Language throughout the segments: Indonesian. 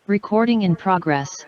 Recording in progress.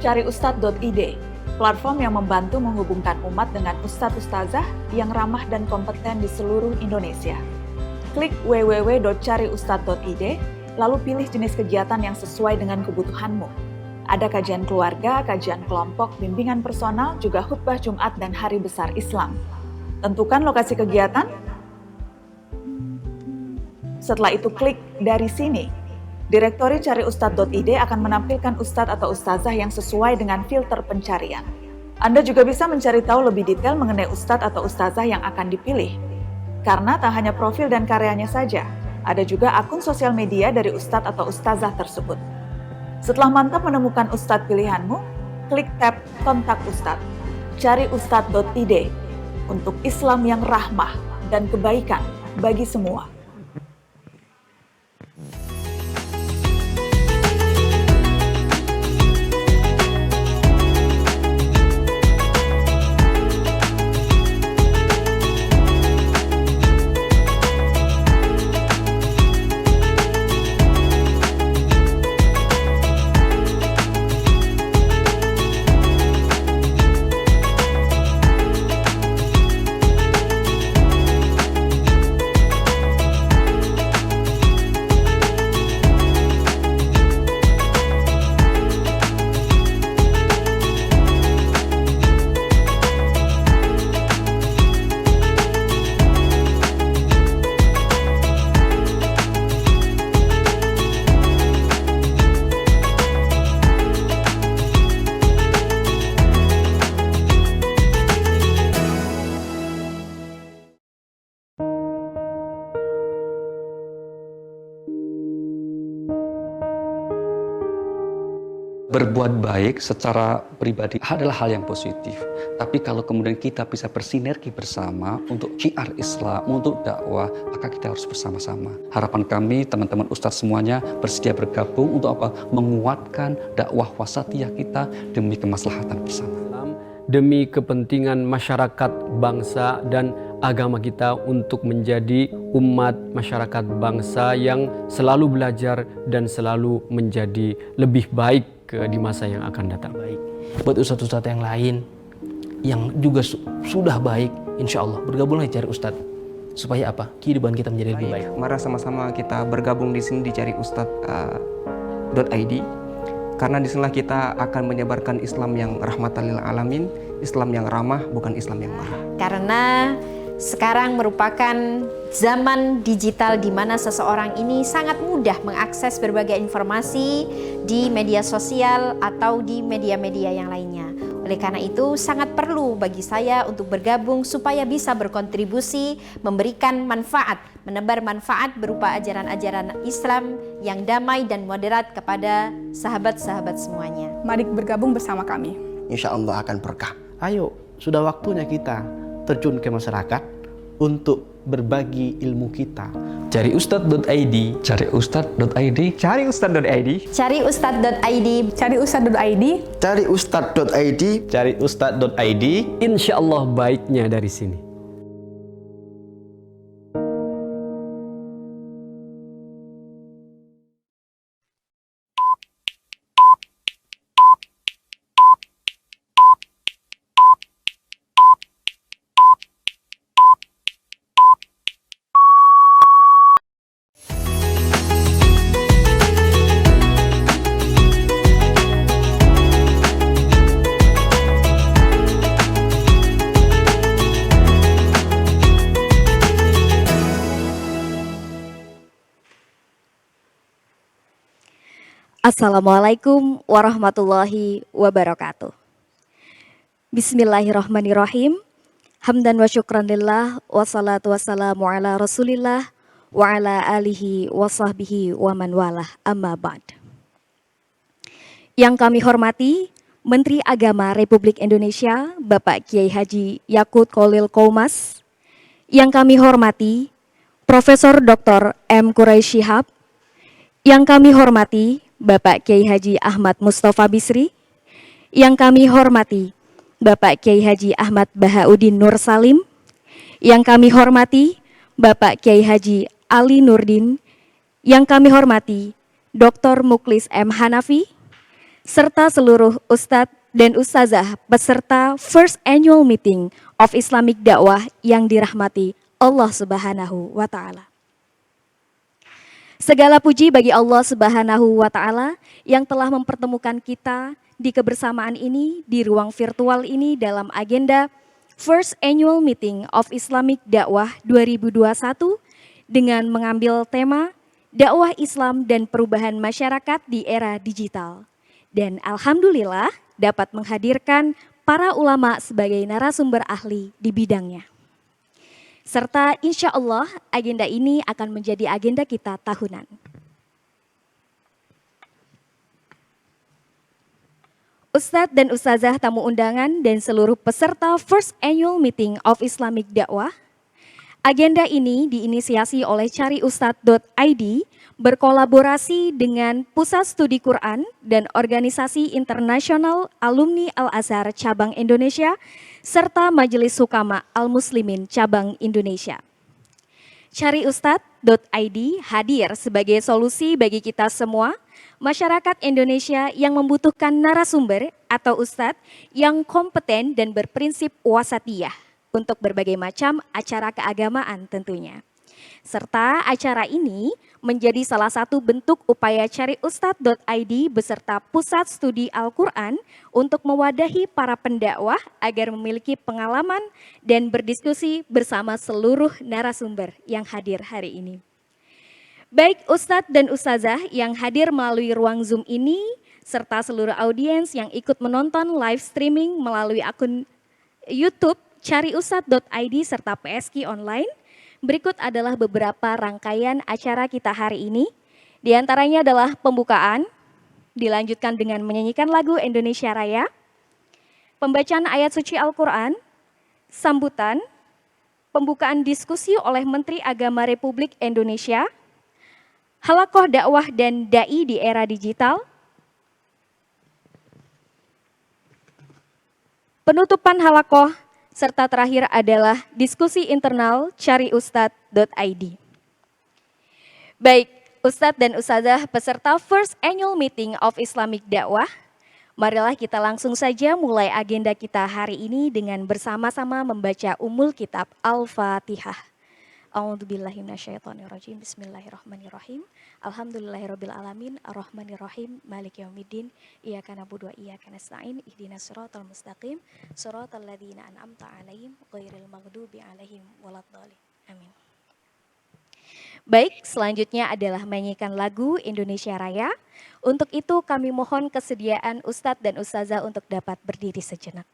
Cariustad.id, platform yang membantu menghubungkan umat dengan ustadz-ustazah yang ramah dan kompeten di seluruh Indonesia. Klik www.cariustad.id, lalu pilih jenis kegiatan yang sesuai dengan kebutuhanmu. Ada kajian keluarga, kajian kelompok, bimbingan personal, juga khutbah Jumat dan Hari Besar Islam. Tentukan lokasi kegiatan. Setelah itu klik dari sini. Direktori Cariustad.id akan menampilkan ustadz atau ustazah yang sesuai dengan filter pencarian. Anda juga bisa mencari tahu lebih detail mengenai ustadz atau ustazah yang akan dipilih. Karena tak hanya profil dan karyanya saja, ada juga akun sosial media dari ustadz atau ustazah tersebut. Setelah mantap menemukan ustadz pilihanmu, klik tab Kontak Ustadz. Cariustad.id untuk Islam yang rahmah dan kebaikan bagi semua. Berbuat baik secara pribadi adalah hal yang positif. Tapi kalau kemudian kita bisa bersinergi bersama untuk syiar Islam, untuk dakwah, maka kita harus bersama-sama. Harapan kami, teman-teman ustadz semuanya bersedia bergabung untuk apa? Menguatkan dakwah wasatiyah kita demi kemaslahatan bersama. Demi kepentingan masyarakat, bangsa, dan agama kita untuk menjadi umat masyarakat bangsa yang selalu belajar dan selalu menjadi lebih baik di masa yang akan datang. Baik. Buat ustadz-ustadz yang lain yang juga sudah baik, insya Allah bergabunglah Cari Ustadz supaya apa? Kehidupan kita menjadi lebih baik. Mari sama-sama kita bergabung di sini di Cariustad.id karena disinilah kita akan menyebarkan Islam yang rahmatan lil alamin, Islam yang ramah, bukan Islam yang marah. Karena sekarang merupakan zaman digital di mana seseorang ini sangat mudah mengakses berbagai informasi di media sosial atau di media-media yang lainnya. Oleh karena itu sangat perlu bagi saya untuk bergabung supaya bisa berkontribusi, memberikan manfaat, menebar manfaat berupa ajaran-ajaran Islam yang damai dan moderat kepada sahabat-sahabat semuanya. Mari bergabung bersama kami. Insya Allah akan berkah. Ayo, sudah waktunya kita terjun ke masyarakat untuk berbagi ilmu kita. Cari ustadz.id. Cari ustadz.id. Cari ustadz.id. Cari ustadz.id. Cari ustadz.id. Cari ustadz.id. Cari ustadz.id. Insya Allah baiknya dari sini. Assalamualaikum warahmatullahi wabarakatuh. Bismillahirrahmanirrahim. Hamdan wa syukran lillah, wassalatu wassalamu ala rasulillah, wa ala alihi wa sahbihi wa man walah, amma ba'd. Yang kami hormati Menteri Agama Republik Indonesia, Bapak Kiai Haji Yakut Kholil Koumas. Yang kami hormati Profesor Dr. M. Quraish Shihab. Yang kami hormati Bapak Kiai Haji Ahmad Mustafa Bisri. Yang kami hormati Bapak Kiai Haji Ahmad Bahauddin Nur Salim. Yang kami hormati Bapak Kiai Haji Ali Nurdin. Yang kami hormati Dr. Muklis M. Hanafi, serta seluruh Ustadz dan Ustazah peserta First Annual Meeting of Islamic Dakwah yang dirahmati Allah Subhanahu wa Ta'ala. Segala puji bagi Allah Subhanahu wa Ta'ala yang telah mempertemukan kita di kebersamaan ini, di ruang virtual ini dalam agenda First Annual Meeting of Islamic Dakwah 2021 dengan mengambil tema dakwah Islam dan perubahan masyarakat di era digital. Dan alhamdulillah dapat menghadirkan para ulama sebagai narasumber ahli di bidangnya. Serta insya Allah agenda ini akan menjadi agenda kita tahunan. Ustadz dan Ustazah tamu undangan dan seluruh peserta First Annual Meeting of Islamic Dakwah. Agenda ini diinisiasi oleh cariustadz.id berkolaborasi dengan Pusat Studi Quran dan Organisasi Internasional Alumni Al-Azhar Cabang Indonesia serta Majelis Hukama Al-Muslimin Cabang Indonesia. Cariustadz.id hadir sebagai solusi bagi kita semua, masyarakat Indonesia yang membutuhkan narasumber atau ustadz yang kompeten dan berprinsip wasatiyah untuk berbagai macam acara keagamaan tentunya. Serta acara ini menjadi salah satu bentuk upaya cariustadz.id beserta Pusat Studi Al-Quran untuk mewadahi para pendakwah agar memiliki pengalaman dan berdiskusi bersama seluruh narasumber yang hadir hari ini. Baik Ustadz dan Ustazah yang hadir melalui ruang Zoom ini, serta seluruh audiens yang ikut menonton live streaming melalui akun YouTube cariustadz.id serta PSQ Online. Berikut adalah beberapa rangkaian acara kita hari ini. Di antaranya adalah pembukaan, dilanjutkan dengan menyanyikan lagu Indonesia Raya, pembacaan ayat suci Al-Quran, sambutan, pembukaan diskusi oleh Menteri Agama Republik Indonesia, halaqah dakwah dan dai di era digital, penutupan halaqah, serta terakhir adalah diskusi internal cariustadz.id. Baik, Ustadz dan Ustazah peserta First Annual Meeting of Islamic Dakwah, marilah kita langsung saja mulai agenda kita hari ini dengan bersama-sama membaca Ummul Kitab Al-Fatihah. A'udzubillahi minasyaitonirrajim. Bismillahirrahmanirrahim. Alhamdulillahirabbil alamin, arrahmanirrahim, maliki yaumiddin, iyyaka na'budu wa iyyaka nasta'in, ihdinas siratal mustaqim, siratal ladzina an'amta 'alaihim ghairil maghdubi 'alaihim waladdallin. Amin. Baik, selanjutnya adalah menyanyikan lagu Indonesia Raya. Untuk itu kami mohon kesediaan Ustadz dan Ustazah untuk dapat berdiri sejenak.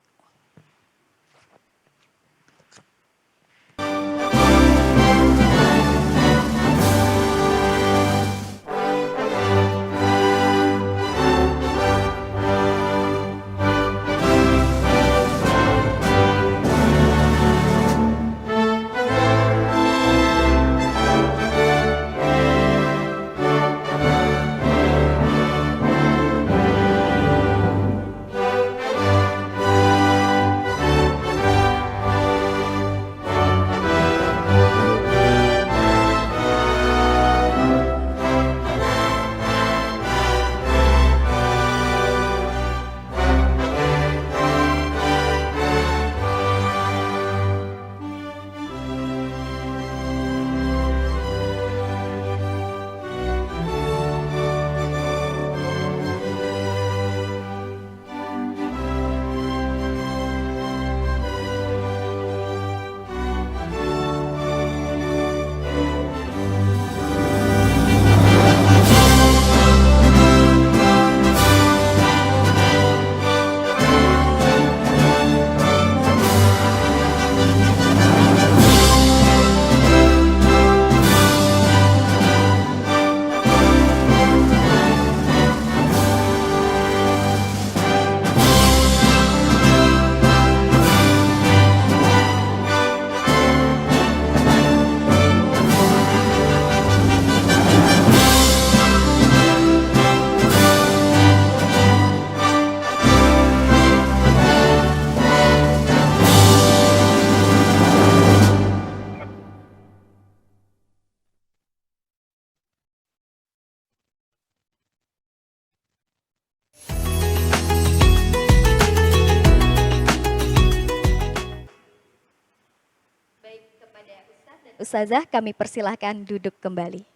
ustazah kami persilahkan duduk kembali.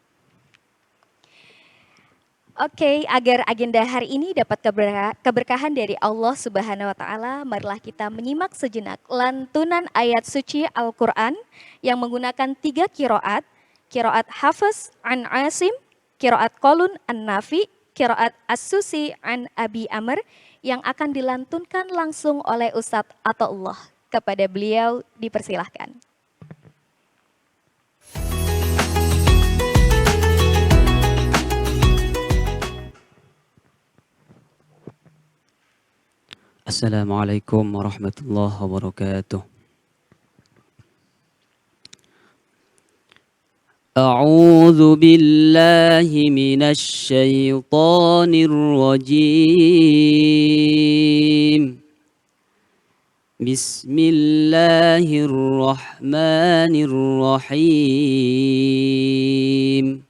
Oke, agar agenda hari ini dapat keberkahan dari Allah Subhanahu wa taala, marilah kita menyimak sejenak lantunan ayat suci Al-Qur'an yang menggunakan 3 qiraat, qiraat Hafiz an Asim, qiraat Qalun an Nafi, qiraat As-Susi an Abi Amr yang akan dilantunkan langsung oleh Ustadz Athaullah. Kepada beliau dipersilahkan. Assalamualaikum warahmatullahi wabarakatuh. A'udzu billahi minasy syaithanir rajim. Bismillahirrahmanirrahim.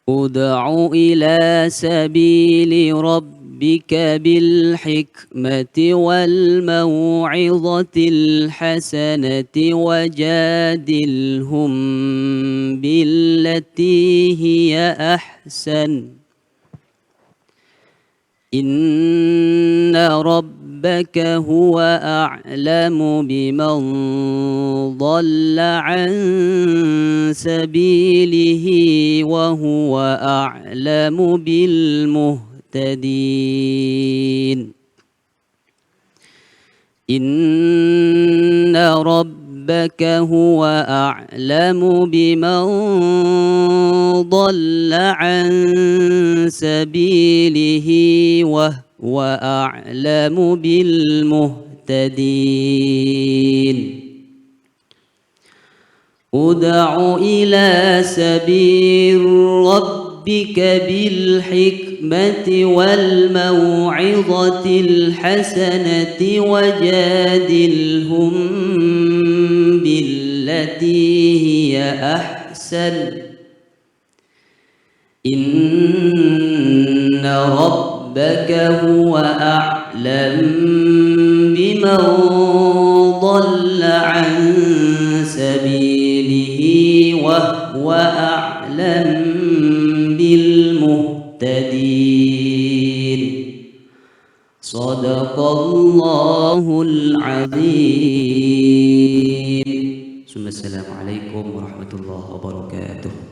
Ud'u ila sabili rabbika bil hikmati wal mau'izatil hasanati wajadilhum billati hiya ahsan. Inna rabbaka huwa a'lamu biman dhalla an sabilihi wa huwa a'lamu bil muhtadin. Inna rabbaka huwa a'lamu biman dhalla an sabilihi wa huwa a'lamu bil muhtadin. Ud'u ila sabil rabbika bil hikmati wal mau'izatil hasanati wajadilhum billati hiya ahsan. Inna rabbaka huwa a'lam biman dhalla an sabilihi wa huwa a'lam bil muhtadin. Sadaqallahul azim. Assalamualaikum warahmatullahi wabarakatuh.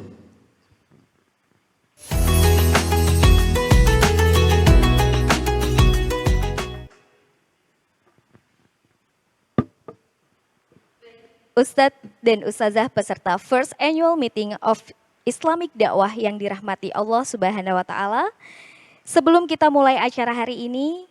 Ustadz dan Ustazah peserta First Annual Meeting of Islamic Dakwah yang dirahmati Allah Subhanahu wa taala. Sebelum kita mulai acara hari ini,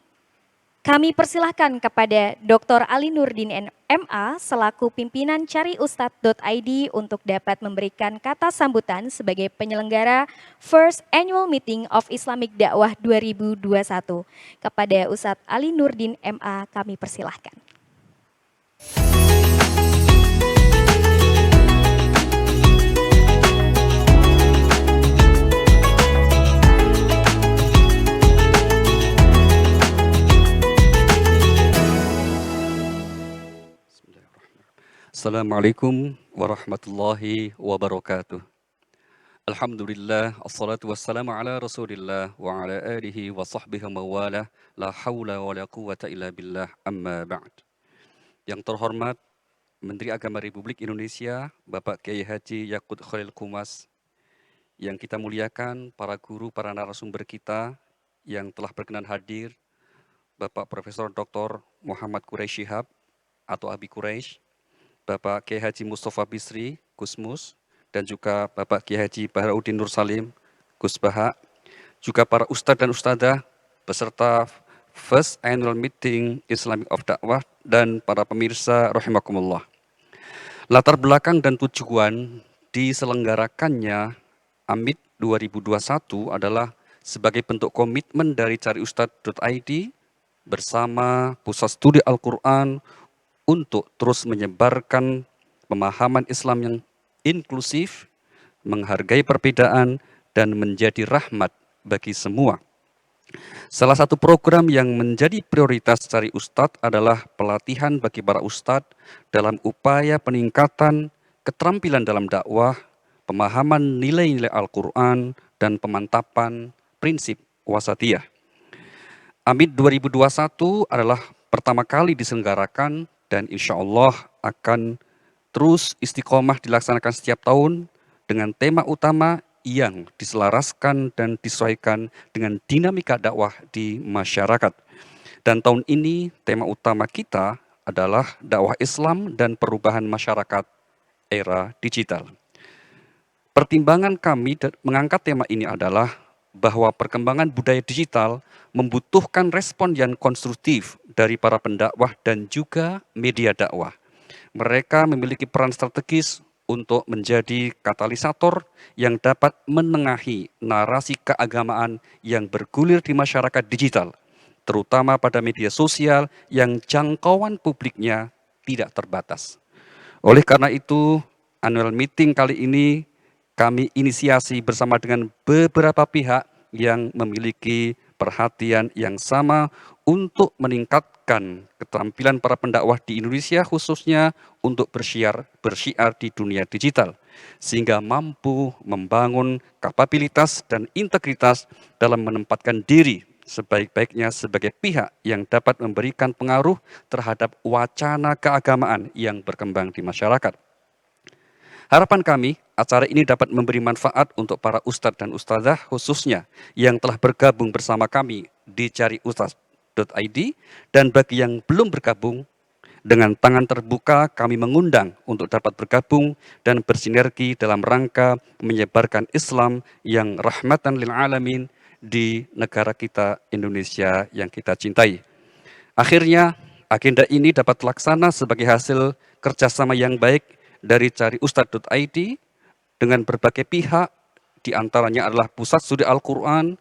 kami persilahkan kepada Dr. Ali Nurdin MA selaku pimpinan cariustad.id untuk dapat memberikan kata sambutan sebagai penyelenggara First Annual Meeting of Islamic Dakwah 2021. Kepada Ustadz Ali Nurdin MA kami persilahkan. Assalamualaikum warahmatullahi wabarakatuh. Alhamdulillah, assalatu wassalamu ala rasulillah wa ala alihi wa sahbihi mawalah, la hawla wa la quwata illa billah, amma ba'd. Yang terhormat Menteri Agama Republik Indonesia, Bapak Kiai Haji Yakut Khalil Qumas, yang kita muliakan para guru, para narasumber kita yang telah berkenan hadir, Bapak Profesor Dr. Muhammad Quraisy Shihab atau Abi Quraisy, Bapak Kiai Haji Mustafa Bisri, Gusmus, dan juga Bapak Kiai Haji Baharudin Nur Salim, Gus Baha, juga para ustadz dan ustadzah, beserta First Annual Meeting Islamic of Dakwah, dan para pemirsa rahimakumullah. Latar belakang dan tujuan diselenggarakannya AMID 2021 adalah sebagai bentuk komitmen dari cariustad.id bersama Pusat Studi Al-Quran untuk terus menyebarkan pemahaman Islam yang inklusif, menghargai perbedaan, dan menjadi rahmat bagi semua. Salah satu program yang menjadi prioritas Cari Ustadz adalah pelatihan bagi para ustadz dalam upaya peningkatan keterampilan dalam dakwah, pemahaman nilai-nilai Al-Quran, dan pemantapan prinsip wasatiyah. AMID 2021 adalah pertama kali diselenggarakan dan insya Allah akan terus istiqomah dilaksanakan setiap tahun dengan tema utama yang diselaraskan dan disesuaikan dengan dinamika dakwah di masyarakat. Dan tahun ini tema utama kita adalah dakwah Islam dan perubahan masyarakat era digital. Pertimbangan kami mengangkat tema ini adalah bahwa perkembangan budaya digital membutuhkan respon yang konstruktif dari para pendakwah dan juga media dakwah. Mereka memiliki peran strategis untuk menjadi katalisator yang dapat menengahi narasi keagamaan yang bergulir di masyarakat digital, terutama pada media sosial yang jangkauan publiknya tidak terbatas. Oleh karena itu, annual meeting kali ini kami inisiasi bersama dengan beberapa pihak yang memiliki perhatian yang sama untuk meningkatkan keterampilan para pendakwah di Indonesia khususnya untuk bersiar di dunia digital sehingga mampu membangun kapabilitas dan integritas dalam menempatkan diri sebaik-baiknya sebagai pihak yang dapat memberikan pengaruh terhadap wacana keagamaan yang berkembang di masyarakat. Harapan kami, acara ini dapat memberi manfaat untuk para ustadz dan ustazah khususnya yang telah bergabung bersama kami di cariustadz.id dan bagi yang belum bergabung, dengan tangan terbuka kami mengundang untuk dapat bergabung dan bersinergi dalam rangka menyebarkan Islam yang rahmatan lil alamin di negara kita Indonesia yang kita cintai. Akhirnya, agenda ini dapat terlaksana sebagai hasil kerjasama yang baik dari cariustadz.id dengan berbagai pihak, diantaranya adalah Pusat Studi Al-Quran,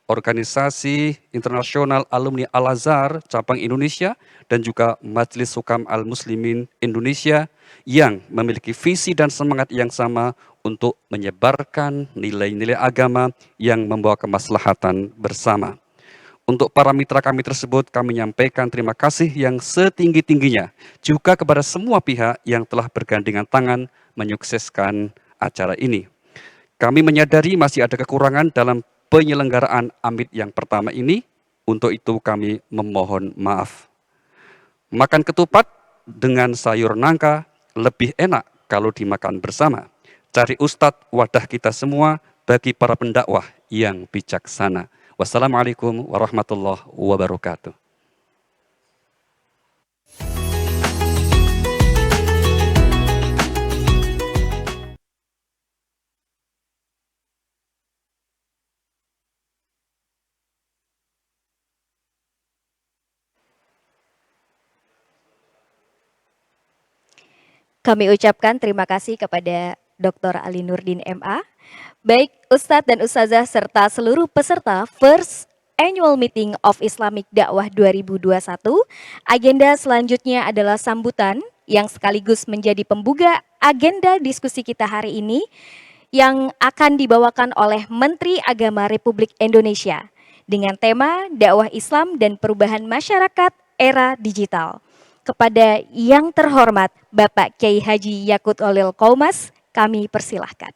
Organisasi Internasional Alumni Al-Azhar Cabang Indonesia, dan juga Majelis Hukam Al-Muslimin Indonesia yang memiliki visi dan semangat yang sama untuk menyebarkan nilai-nilai agama yang membawa kemaslahatan bersama. Untuk para mitra kami tersebut, kami menyampaikan terima kasih yang setinggi-tingginya juga kepada semua pihak yang telah bergandengan tangan menyukseskan acara ini. Kami menyadari masih ada kekurangan dalam penyelenggaraan AMID yang pertama ini, untuk itu kami memohon maaf. Makan ketupat dengan sayur nangka lebih enak kalau dimakan bersama. Cari Ustadz wadah kita semua bagi para pendakwah yang bijaksana. Wassalamualaikum warahmatullahi wabarakatuh. Kami ucapkan terima kasih kepada Dr. Ali Nurdin MA, baik Ustadz dan Ustazah serta seluruh peserta First Annual Meeting of Islamic Dakwah 2021. Agenda selanjutnya adalah sambutan yang sekaligus menjadi pembuka agenda diskusi kita hari ini yang akan dibawakan oleh Menteri Agama Republik Indonesia dengan tema dakwah Islam dan perubahan masyarakat era digital. Kepada yang terhormat Bapak Kiai Haji Yakut Olil Qaumas, kami persilahkan.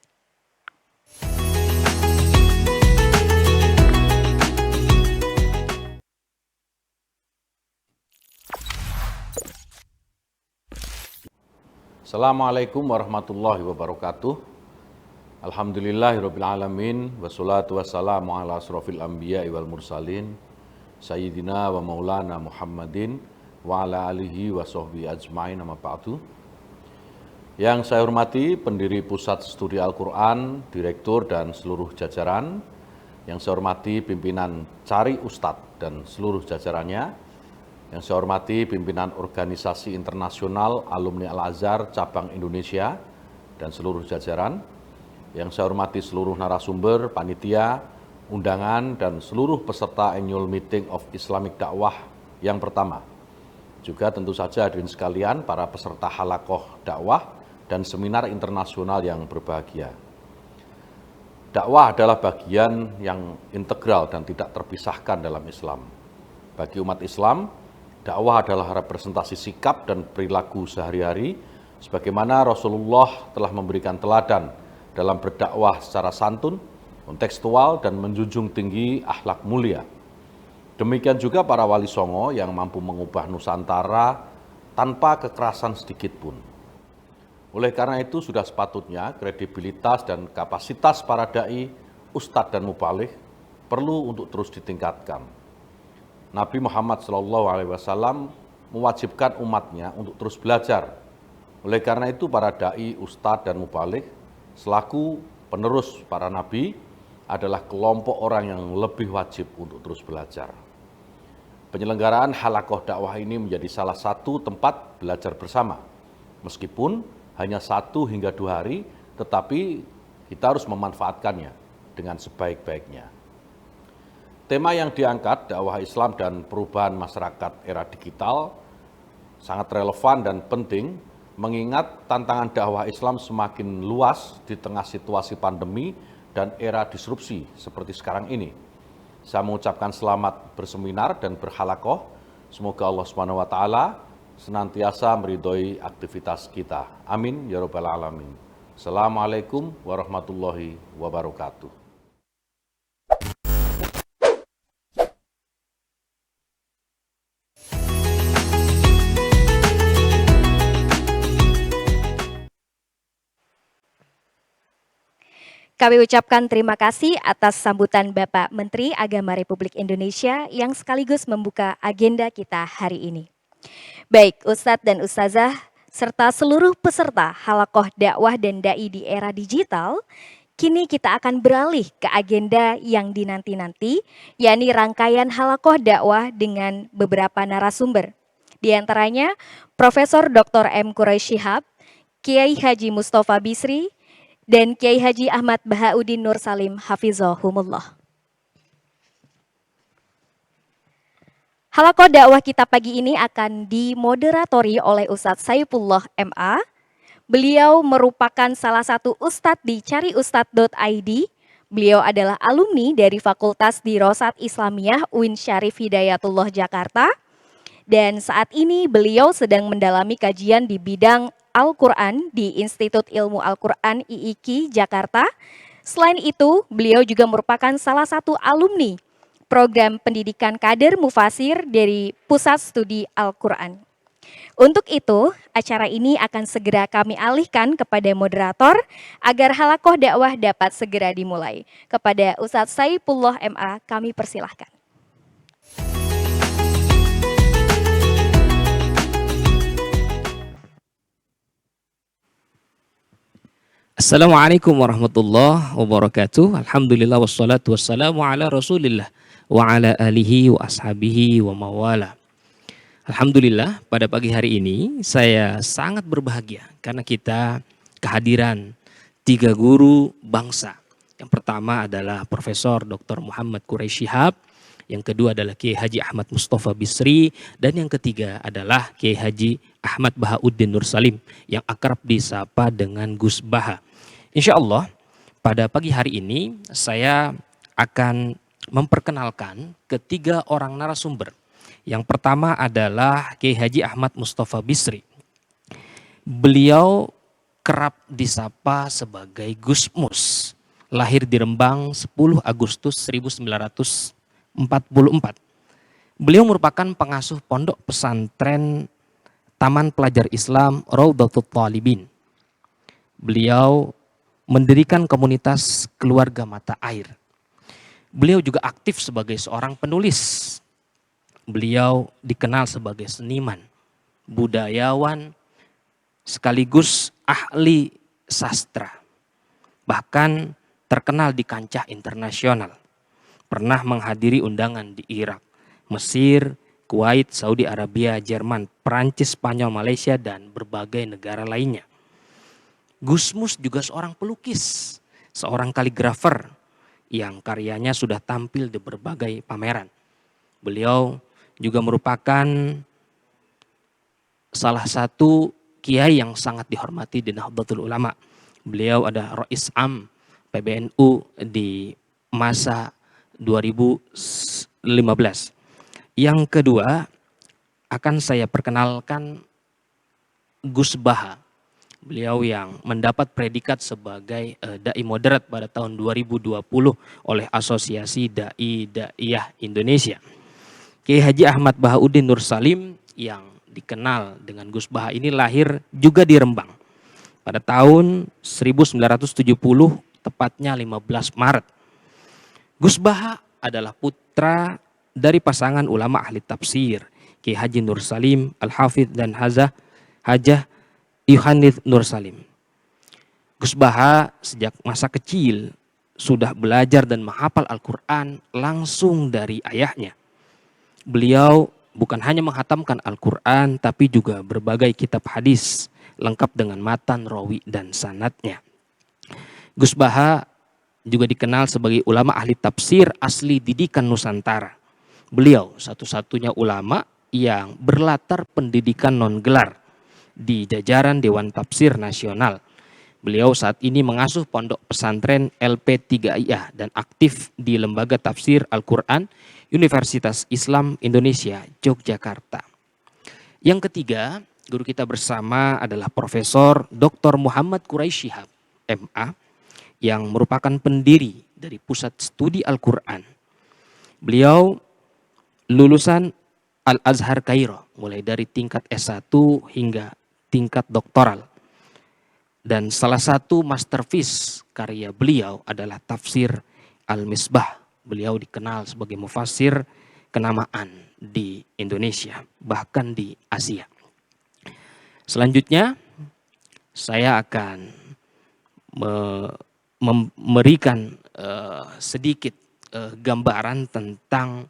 Assalamualaikum warahmatullahi wabarakatuh. Alhamdulillahirabbil alamin wassalatu wassalamu ala asrofil anbiya'i wal mursalin sayyidina wa maulana Muhammadin wa ala alihi wa sahbihi ajma'in amma ba'du. Yang saya hormati pendiri Pusat Studi Al-Quran, Direktur dan seluruh jajaran. Yang saya hormati pimpinan Cari Ustadz dan seluruh jajarannya. Yang saya hormati pimpinan Organisasi Internasional Alumni Al-Azhar Cabang Indonesia dan seluruh jajaran. Yang saya hormati seluruh narasumber, panitia, undangan, dan seluruh peserta Annual Meeting of Islamic Dakwah yang pertama. Juga tentu saja hadirin sekalian para peserta halakoh dakwah dan seminar internasional yang berbahagia. Dakwah adalah bagian yang integral dan tidak terpisahkan dalam Islam. Bagi umat Islam, dakwah adalah representasi sikap dan perilaku sehari-hari, sebagaimana Rasulullah telah memberikan teladan dalam berdakwah secara santun, kontekstual, dan menjunjung tinggi akhlak mulia. Demikian juga para wali songo yang mampu mengubah Nusantara tanpa kekerasan sedikit pun. Oleh karena itu sudah sepatutnya kredibilitas dan kapasitas para dai, ustadz dan mubaligh perlu untuk terus ditingkatkan. Nabi Muhammad SAW mewajibkan umatnya untuk terus belajar. Oleh karena itu para dai, ustadz dan mubaligh selaku penerus para nabi adalah kelompok orang yang lebih wajib untuk terus belajar. Penyelenggaraan halakoh dakwah ini menjadi salah satu tempat belajar bersama. Meskipun hanya 1 hingga 2 hari, tetapi kita harus memanfaatkannya dengan sebaik-baiknya. Tema yang diangkat, dakwah Islam dan perubahan masyarakat era digital, sangat relevan dan penting, mengingat tantangan dakwah Islam semakin luas di tengah situasi pandemi dan era disrupsi seperti sekarang ini. Saya mengucapkan selamat berseminar dan berhalakoh. Semoga Allah SWT senantiasa meridhoi aktivitas kita. Amin ya rabbal alamin. Assalamualaikum warahmatullahi wabarakatuh. Kami ucapkan terima kasih atas sambutan Bapak Menteri Agama Republik Indonesia yang sekaligus membuka agenda kita hari ini. Baik Ustadz dan Ustazah, serta seluruh peserta halakoh dakwah dan dai di era digital, kini kita akan beralih ke agenda yang dinanti-nanti, yakni rangkaian halakoh dakwah dengan beberapa narasumber. Di antaranya Profesor Dr. M. Quraish Shihab, Kiai Haji Mustafa Bisri, dan Kiai Haji Ahmad Bahauddin Nur Salim Hafizahumullah. Halakoh dakwah kita pagi ini akan dimoderatori oleh Ustadz Saifullah MA. Beliau merupakan salah satu ustadz di cariustadz.id. Beliau adalah alumni dari Fakultas Dirosat Islamiyah UIN Syarif Hidayatullah Jakarta. Dan saat ini beliau sedang mendalami kajian di bidang Al-Quran di Institut Ilmu Al-Quran IIKI Jakarta. Selain itu, beliau juga merupakan salah satu alumni program pendidikan kader mufasir dari Pusat Studi Al-Quran. Untuk itu, acara ini akan segera kami alihkan kepada moderator agar halakoh dakwah dapat segera dimulai. Kepada Ustadz Saifullah MA, kami persilahkan. Assalamualaikum warahmatullahi wabarakatuh. Alhamdulillah wassalatu wassalamu ala rasulillah wa ala alihi wa ashabihi wa mawala. Alhamdulillah pada pagi hari ini saya sangat berbahagia karena kita kehadiran 3 guru bangsa. Yang pertama adalah Profesor Dr. Muhammad Quraish Shihab, yang kedua adalah Kiai Haji Ahmad Mustafa Bisri, dan yang ketiga adalah Kiai Haji Ahmad Bahauddin Nur Salim yang akrab disapa dengan Gus Baha. Insya Allah pada pagi hari ini saya akan memperkenalkan ketiga orang narasumber. Yang pertama adalah Kiai Haji Ahmad Mustafa Bisri. Beliau kerap disapa sebagai Gus Mus. Lahir di Rembang 10 Agustus 1944. Beliau merupakan pengasuh pondok pesantren Taman Pelajar Islam Raudhatul Thalibin. Beliau mendirikan komunitas Keluarga Mata Air. Beliau juga aktif sebagai seorang penulis. Beliau dikenal sebagai seniman, budayawan, sekaligus ahli sastra. Bahkan terkenal di kancah internasional. Pernah menghadiri undangan di Irak, Mesir, Kuwait, Saudi Arabia, Jerman, Perancis, Spanyol, Malaysia, dan berbagai negara lainnya. Gus Mus juga seorang pelukis, seorang kaligrafer yang karyanya sudah tampil di berbagai pameran. Beliau juga merupakan salah satu kiai yang sangat dihormati di Nahdlatul Ulama. Beliau adalah Rais Am PBNU di masa 2015. Yang kedua, akan saya perkenalkan Gus Baha. Beliau yang mendapat predikat sebagai dai moderat pada tahun 2020 oleh Asosiasi Dai-Daiyah Indonesia. Kiai Haji Ahmad Bahauddin Nur Salim yang dikenal dengan Gus Baha ini lahir juga di Rembang pada tahun 1970, tepatnya 15 Maret. Gus Baha adalah putra dari pasangan ulama ahli tafsir, Kiai Haji Nur Salim Al-Hafidh dan Hajah Yohanith Nur Salim. Gus Baha sejak masa kecil sudah belajar dan menghafal Al-Quran langsung dari ayahnya. Beliau bukan hanya menghatamkan Al-Quran, tapi juga berbagai kitab hadis lengkap dengan matan, rawi, dan sanadnya. Gus Baha juga dikenal sebagai ulama ahli tafsir asli didikan Nusantara. Beliau satu-satunya ulama yang berlatar pendidikan non-gelar di jajaran Dewan Tafsir Nasional. Beliau saat ini mengasuh pondok pesantren LP3IA dan aktif di Lembaga Tafsir Al-Quran Universitas Islam Indonesia, Yogyakarta. Yang ketiga, guru kita bersama adalah Profesor Dr. Muhammad Quraisy Shihab, MA, yang merupakan pendiri dari Pusat Studi Al-Quran. Beliau lulusan Al-Azhar Kairo, mulai dari tingkat S1 hingga tingkat doktoral. Dan salah satu masterpiece karya beliau adalah tafsir Al-Misbah. Beliau dikenal sebagai mufassir kenamaan di Indonesia, bahkan di Asia. Selanjutnya, saya akan memberikan sedikit gambaran tentang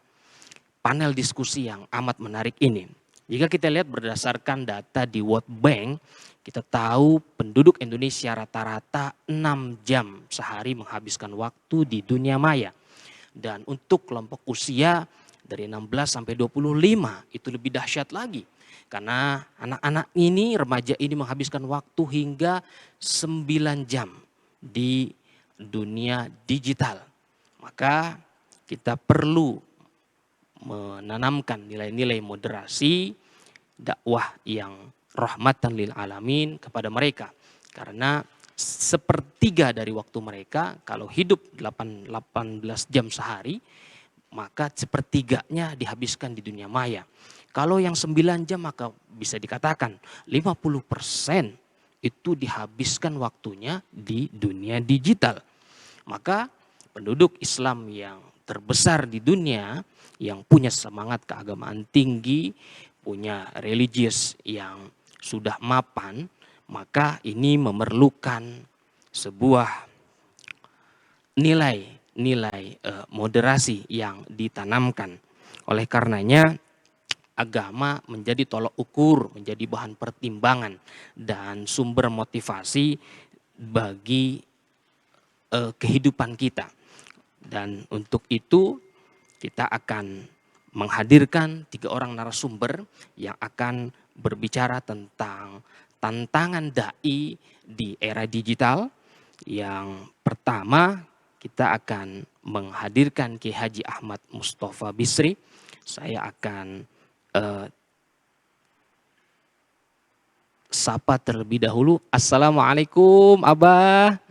panel diskusi yang amat menarik ini. Jika kita lihat berdasarkan data di World Bank, kita tahu penduduk Indonesia rata-rata 6 jam sehari menghabiskan waktu di dunia maya. Dan untuk kelompok usia dari 16 sampai 25 itu lebih dahsyat lagi. Karena anak-anak ini, remaja ini menghabiskan waktu hingga 9 jam di dunia digital. Maka kita perlu menanamkan nilai-nilai moderasi, dakwah yang rahmatan lil alamin kepada mereka. Karena sepertiga dari waktu mereka, kalau hidup 18 jam sehari, maka sepertiganya dihabiskan di dunia maya. Kalau yang 9 jam maka bisa dikatakan 50% itu dihabiskan waktunya di dunia digital. Maka penduduk Islam yang terbesar di dunia, yang punya semangat keagamaan tinggi, punya religius yang sudah mapan, maka ini memerlukan sebuah nilai moderasi yang ditanamkan. Oleh karenanya agama menjadi tolok ukur, menjadi bahan pertimbangan dan sumber motivasi bagi kehidupan kita. Dan untuk itu kita akan menghadirkan 3 orang narasumber yang akan berbicara tentang tantangan dai di era digital. Yang pertama, kita akan menghadirkan Kiai Haji Ahmad Mustafa Bisri. Saya akan sapa terlebih dahulu. Assalamualaikum Abah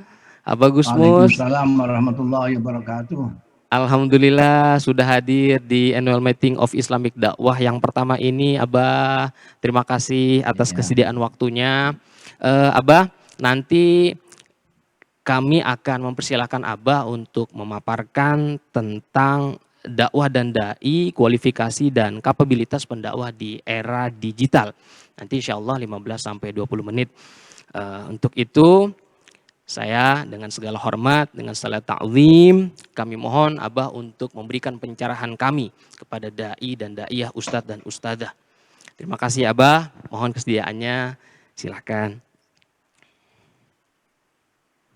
Gusmus. Waalaikumsalam warahmatullahi wabarakatuh. Alhamdulillah sudah hadir di Annual Meeting of Islamic Dakwah yang pertama ini, Abah. Terima kasih atas kesediaan waktunya. Abah, nanti kami akan mempersilahkan Abah untuk memaparkan tentang dakwah dan dai, kualifikasi dan kapabilitas pendakwah di era digital. Nanti insya Allah 15-20 menit. Untuk itu saya dengan segala hormat, dengan segala ta'zim, kami mohon Abah untuk memberikan pencerahan kami kepada dai dan daiyah, ustadz dan ustadzah. Terima kasih Abah, mohon kesediaannya, silakan.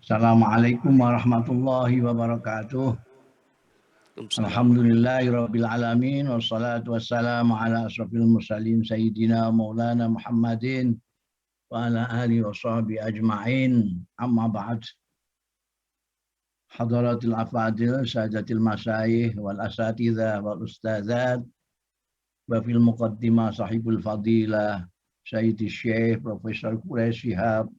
Assalamualaikum warahmatullahi wabarakatuh. Alhamdulillahirabbil alamin wassalatu wassalamu ala asrofil mursalin sayyidina maulana Muhammadin wa ala alihi wa sahbihi ajma'in. Amma ba'd. Hadaratil afadil, sadatil masyayikh wal asatidzah wal ustadzat, wa fil muqaddimah sahibul fadilah Sayyidi Syekh Profesor Quraish Shihab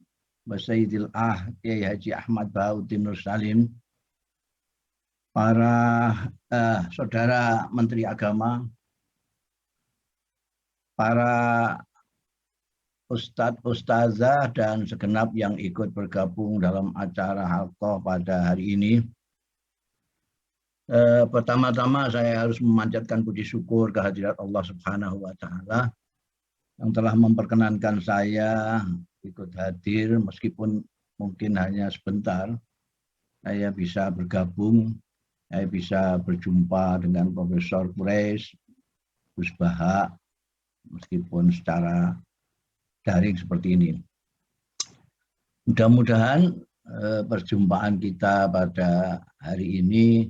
wa Sayyidil Kiai Haji Ahmad Bahauddin Nur Salim, para saudara Menteri Agama, para ustadz, ustazah, dan segenap yang ikut bergabung dalam acara halqah pada hari ini. Pertama-tama saya harus memanjatkan puji syukur kehadirat Allah Subhanahu wa Ta'ala yang telah memperkenankan saya ikut hadir, meskipun mungkin hanya sebentar. Saya bisa bergabung, saya bisa berjumpa dengan Profesor Quraish, Gus Baha, meskipun secara daring seperti ini. Mudah-mudahan perjumpaan kita pada hari ini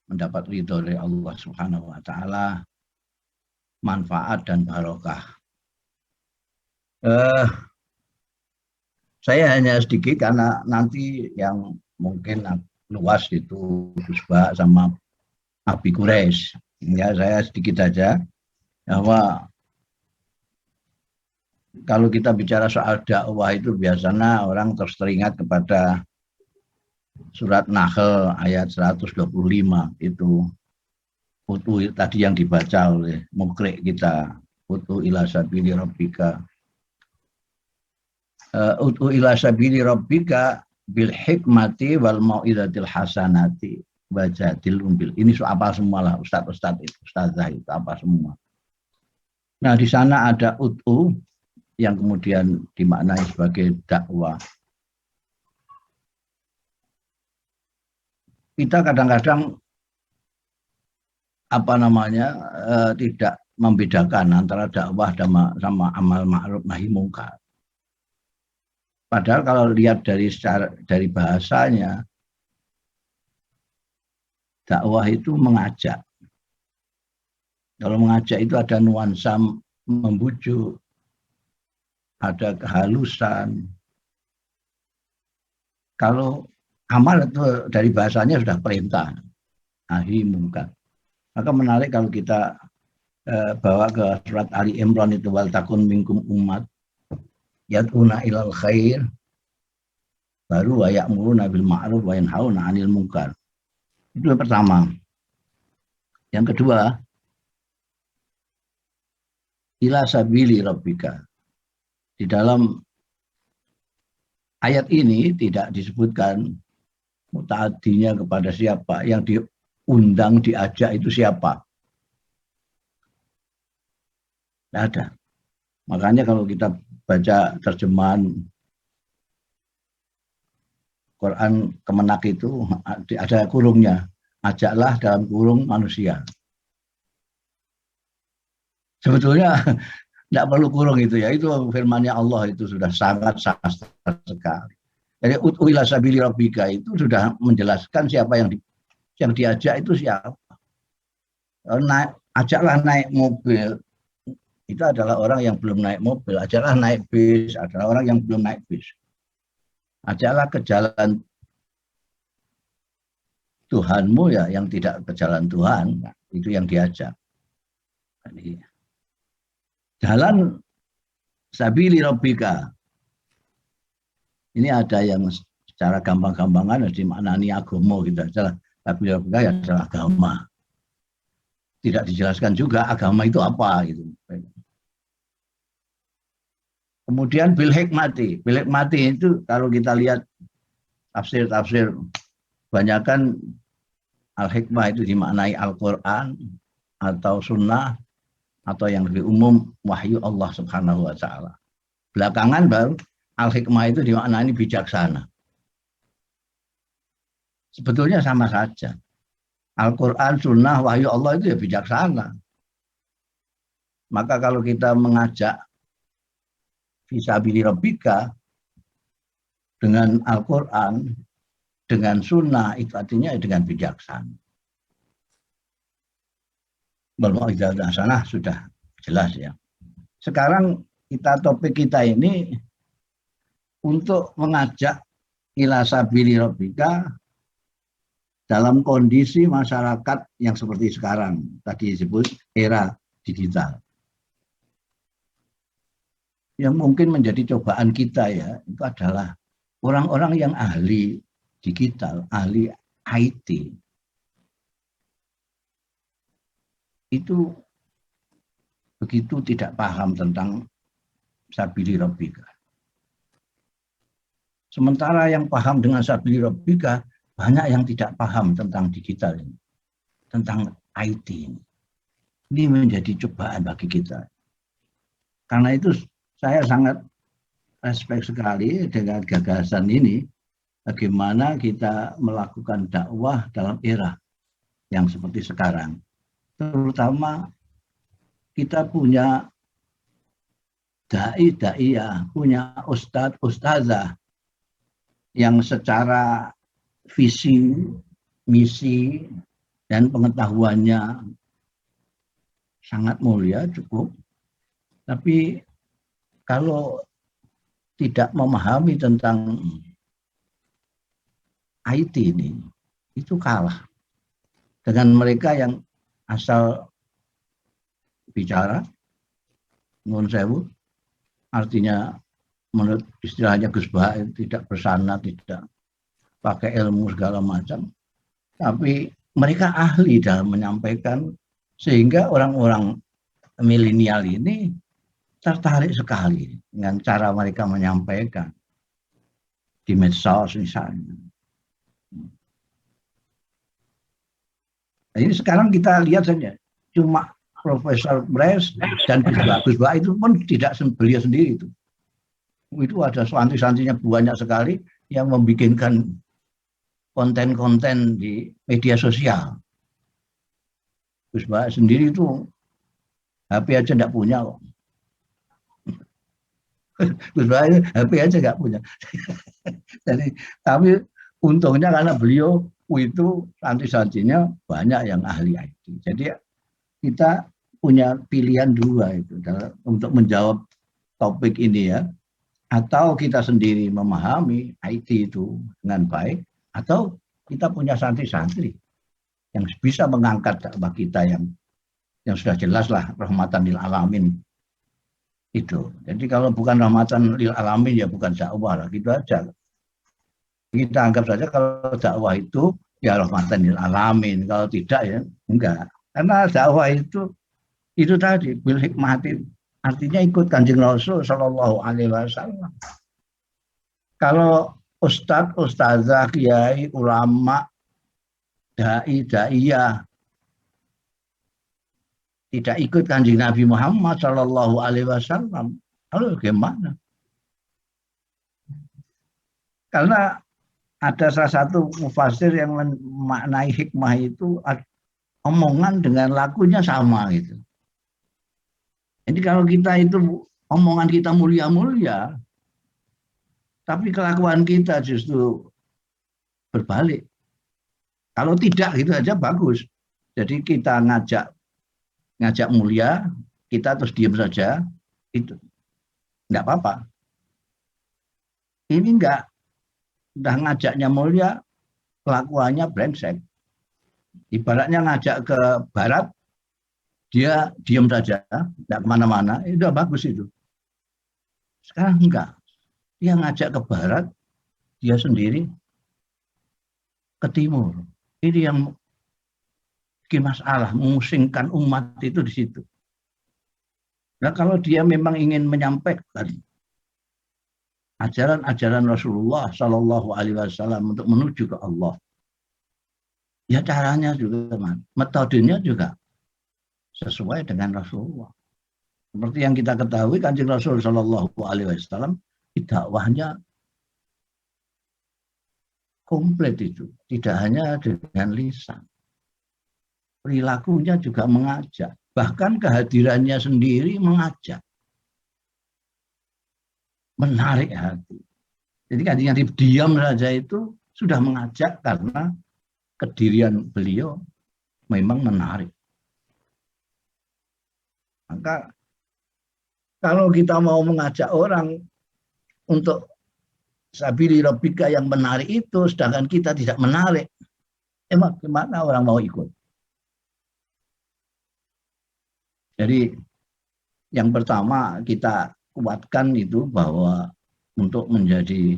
mendapat ridho dari Allah Subhanahu wa Ta'ala, manfaat dan barokah. Saya hanya sedikit karena nanti yang mungkin luas itu Gus Baha sama Abi Quraish. Ya, saya sedikit saja bahwa kalau kita bicara soal dakwah itu biasanya orang terus teringat kepada surat Nahl ayat 125 itu. Utu tadi yang dibaca oleh mukri kita. Utu ila sabili rabbika. Utu ila sabili rabbika bil hikmati wal mau'izatil hasanati wajadil umbil. Ini apa semua lah ustaz-ustaz itu, ustazah itu apa semua. Nah, di sana ada utu yang kemudian dimaknai sebagai dakwah. Kita kadang-kadang tidak membedakan antara dakwah sama amal ma'ruf nahi mungkar. Padahal kalau lihat dari bahasanya, dakwah itu mengajak. Kalau mengajak itu ada nuansa membujuk, ada kehalusan. Kalau amal itu dari bahasanya sudah perintah, nahi mungkar. Maka menarik kalau kita bawa ke surat Ali Imran itu, wal takun minkum ummat yad'una ilal khair baru wa ya'muruna bil ma'ruf wa yanhauna 'anil munkar. Itu yang pertama. Yang kedua, ila sabili rabbika. Di dalam ayat ini tidak disebutkan mutaaddinya kepada siapa, yang diundang, diajak itu siapa. Tidak ada. Makanya kalau kita baca terjemahan Quran Kemenak itu ada kurungnya, ajaklah dalam kurung manusia. Sebetulnya tidak perlu kurung itu ya, itu firman-Nya Allah itu sudah sangat sastra sekali. Jadi ud'u ila sabili rabbika itu sudah menjelaskan siapa yang diajak itu siapa. Ajaklah naik mobil, itu adalah orang yang belum naik mobil. Ajaklah naik bis, adalah orang yang belum naik bis. Ajaklah ke jalan Tuhanmu ya, yang tidak ke jalan Tuhan, itu yang diajak. Jadi, jalan sabili rabbika. Ini ada yang secara gampang-gampangan harus dimaknani agama gitu aja. Sabili rabbika ya adalah agama. Tidak dijelaskan juga agama itu apa gitu. Kemudian bil hikmati. Bil hikmati itu kalau kita lihat tafsir-tafsir, kebanyakan al-hikmah itu dimaknai Al-Quran atau sunnah, atau yang lebih umum wahyu Allah Subhanahu wa Ta'ala. Belakangan baru al-hikmah itu dimaknai bijaksana. Sebetulnya sama saja. Al-Quran, sunnah, wahyu Allah itu ya bijaksana. Maka kalau kita mengajak fisabili rabbika dengan Al-Quran, dengan sunnah, itu artinya dengan bijaksana. Bermau'izatul hasanah sudah jelas ya. Sekarang topik kita ini untuk mengajak ila sabili rabbika dalam kondisi masyarakat yang seperti sekarang, tadi disebut era digital. Yang mungkin menjadi cobaan kita ya, itu adalah orang-orang yang ahli digital, ahli IT. Itu begitu tidak paham tentang sabili rabbika. Sementara yang paham dengan sabili rabbika, banyak yang tidak paham tentang digital ini, tentang IT ini. Ini menjadi cobaan bagi kita. Karena itu saya sangat respect sekali dengan gagasan ini, bagaimana kita melakukan dakwah dalam era yang seperti sekarang. Terutama kita punya dai-daiyah, punya ustadz, ustazah yang secara visi, misi, dan pengetahuannya sangat mulia, cukup. Tapi kalau tidak memahami tentang IT ini, itu kalah dengan mereka yang asal bicara, nyuwun sewu, artinya menurut istilahnya Gus Bah tidak bersana, tidak pakai ilmu segala macam, tapi mereka ahli dalam menyampaikan, sehingga orang-orang milenial ini tertarik sekali dengan cara mereka menyampaikan di medsos misalnya. Nah, ini sekarang kita lihat saja, cuma Profesor Bres dan Gus Bah itu pun tidak beliau sendiri itu. Itu ada santri-santrinya banyak sekali yang membikinkan konten-konten di media sosial. Gus Bah sendiri itu HP aja enggak punya kok. Gus Bah HP aja enggak punya. Jadi tapi untungnya karena beliau itu santri-santrinya banyak yang ahli IT. Jadi kita punya pilihan dua itu untuk menjawab topik ini ya. Atau kita sendiri memahami IT itu dengan baik, atau kita punya santri-santri yang bisa mengangkat dakwah kita yang sudah jelas lah rahmatan lil alamin itu. Jadi kalau bukan rahmatan lil alamin ya bukan dakwah lah, gitu aja. Kita anggap saja kalau dakwah itu ya rahmatan lil alamin, kalau tidak ya enggak. Karena dakwah itu tadi bil hikmati, artinya ikut Kanjeng Rasul Shallallahu Alaihi Wasallam. Kalau ustadz, ustazah, kiai, ulama, dai, daiyah tidak ikut Kanjeng Nabi Muhammad Shallallahu Alaihi Wasallam, lalu bagaimana? Karena ada salah satu mufasir yang memaknai hikmah itu omongan dengan lakunya sama gitu. Jadi kalau kita itu omongan kita mulia-mulia, tapi kelakuan kita justru berbalik. Kalau tidak gitu aja bagus. Jadi kita ngajak mulia, kita terus diam saja, itu enggak apa-apa. Ini enggak, udah ngajaknya mulia, kelakuannya brengsek. Ibaratnya ngajak ke barat, dia diam saja, tidak kemana-mana, itu udah bagus itu. Sekarang enggak, dia ngajak ke barat, dia sendiri ke timur. Ini yang bikin masalah, memusingkan umat itu di situ. Nah kalau dia memang ingin menyampaikan ajaran-ajaran Rasulullah Shallallahu Alaihi Wasallam untuk menuju ke Allah, ya caranya juga, metodenya juga sesuai dengan Rasulullah. Seperti yang kita ketahui, Kanjeng Rasul Shallallahu Alaihi Wasallam dakwahnya komplit itu, tidak hanya dengan lisan, perilakunya juga mengajak, bahkan kehadirannya sendiri mengajak, menarik hati. Jadi Kanjeng Nabi diam saja itu sudah mengajak karena kedirian beliau memang menarik. Maka kalau kita mau mengajak orang untuk sabili rabbika yang menarik itu, sedangkan kita tidak menarik. Emang gimana orang mau ikut? Jadi yang pertama kita kuatkan itu bahwa untuk menjadi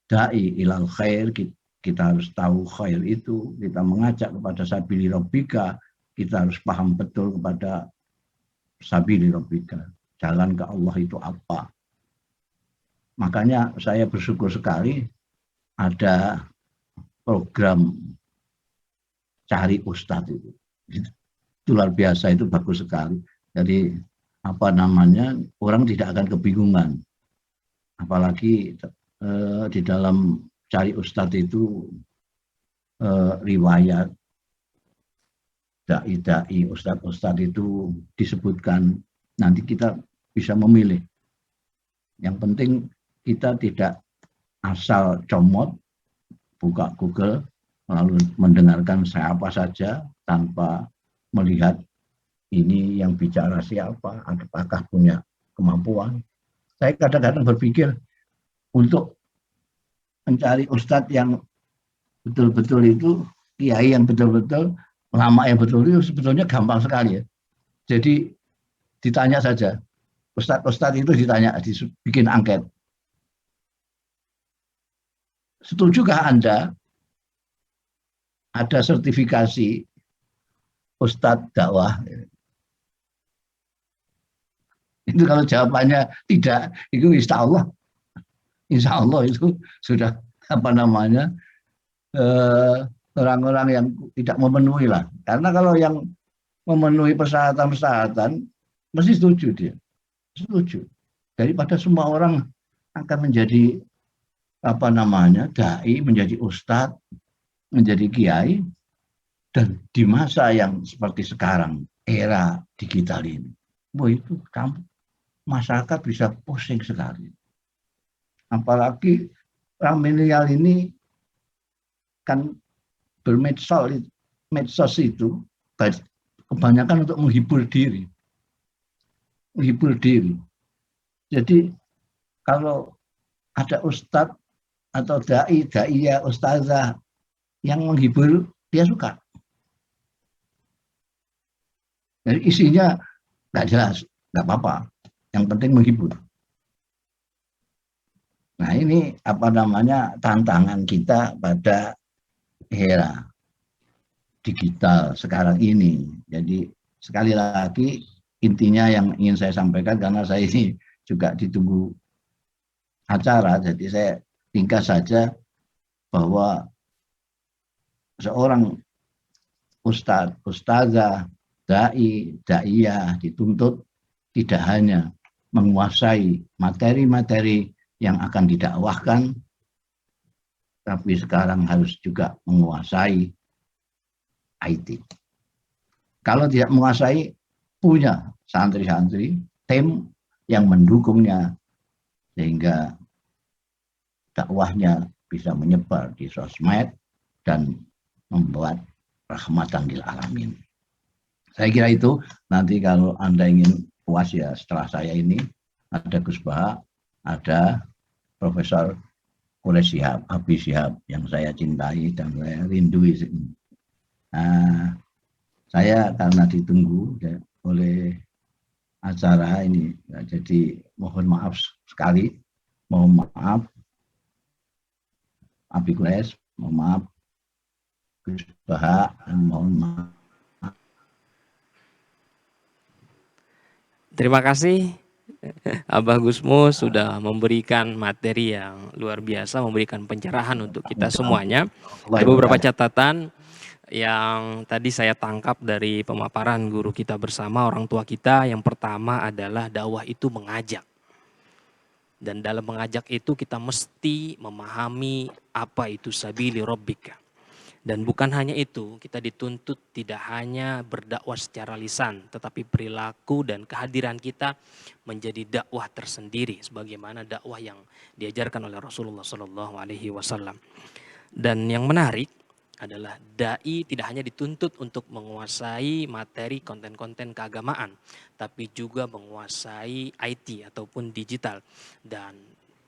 da'i ilal khair, kita harus tahu khair itu, kita mengajak kepada sabili rabbika, kita harus paham betul kepada sabili rabbika, jalan ke Allah itu apa. Makanya saya bersyukur sekali ada program cari ustadz itu luar biasa, itu bagus sekali. Jadi orang tidak akan kebingungan, apalagi di dalam cari ustadz itu riwayat dai-dai, ustadz-ustadz itu disebutkan, nanti kita bisa memilih. Yang penting kita tidak asal comot, buka Google, lalu mendengarkan siapa saja tanpa melihat ini yang bicara siapa, apakah punya kemampuan. Saya kadang-kadang berpikir untuk mencari ustadz yang betul-betul itu, kiai yang betul-betul, ulama yang betul itu sebetulnya gampang sekali ya. Jadi ditanya saja, ustadz-ustadz itu ditanya, bikin angket. Setujukah Anda ada sertifikasi ustadz dakwah? Itu kalau jawabannya tidak, itu insya Allah itu sudah orang-orang yang tidak memenuhi lah. Karena kalau yang memenuhi persyaratan-persyaratan mesti setuju dia, setuju. Daripada semua orang akan menjadi dai, menjadi ustadz, menjadi kiai, dan di masa yang seperti sekarang, era digital ini, itu masyarakat bisa pusing sekali. Apalagi orang milenial ini kan medsos itu kebanyakan untuk menghibur diri. Jadi kalau ada ustadz atau dai-ya, ustazah yang menghibur, dia suka. Jadi isinya nggak jelas, nggak apa-apa. Yang penting menghibur. Nah ini tantangan kita pada era digital sekarang ini. Jadi sekali lagi intinya yang ingin saya sampaikan, karena saya ini juga ditunggu acara, jadi saya ringkas saja bahwa seorang ustadz, ustazah, dai, daiyah dituntut tidak hanya menguasai materi-materi yang akan didakwahkan, tapi sekarang harus juga menguasai IT. Kalau tidak menguasai, punya santri-santri, tim yang mendukungnya, sehingga dakwahnya bisa menyebar di sosmed dan membuat rahmatan lil alamin. Saya kira itu. Nanti kalau Anda ingin puas ya, setelah saya ini ada Gus Baha, ada Profesor Quraish Shihab, Habib Shihab yang saya cintai dan saya rindui. Nah, saya karena ditunggu oleh acara ini, jadi mohon maaf sekali, mohon maaf Habib Quraish, mohon maaf Gus Baha, mohon maaf. Terima kasih Abah Gusmus sudah memberikan materi yang luar biasa, memberikan pencerahan untuk kita semuanya. Ada beberapa catatan yang tadi saya tangkap dari pemaparan guru kita bersama, orang tua kita. Yang pertama adalah dakwah itu mengajak. Dan dalam mengajak itu kita mesti memahami apa itu sabili rabbika. Dan bukan hanya itu, kita dituntut tidak hanya berdakwah secara lisan, tetapi perilaku dan kehadiran kita menjadi dakwah tersendiri, sebagaimana dakwah yang diajarkan oleh Rasulullah SAW. Dan yang menarik adalah dai tidak hanya dituntut untuk menguasai materi konten-konten keagamaan, tapi juga menguasai IT ataupun digital. Dan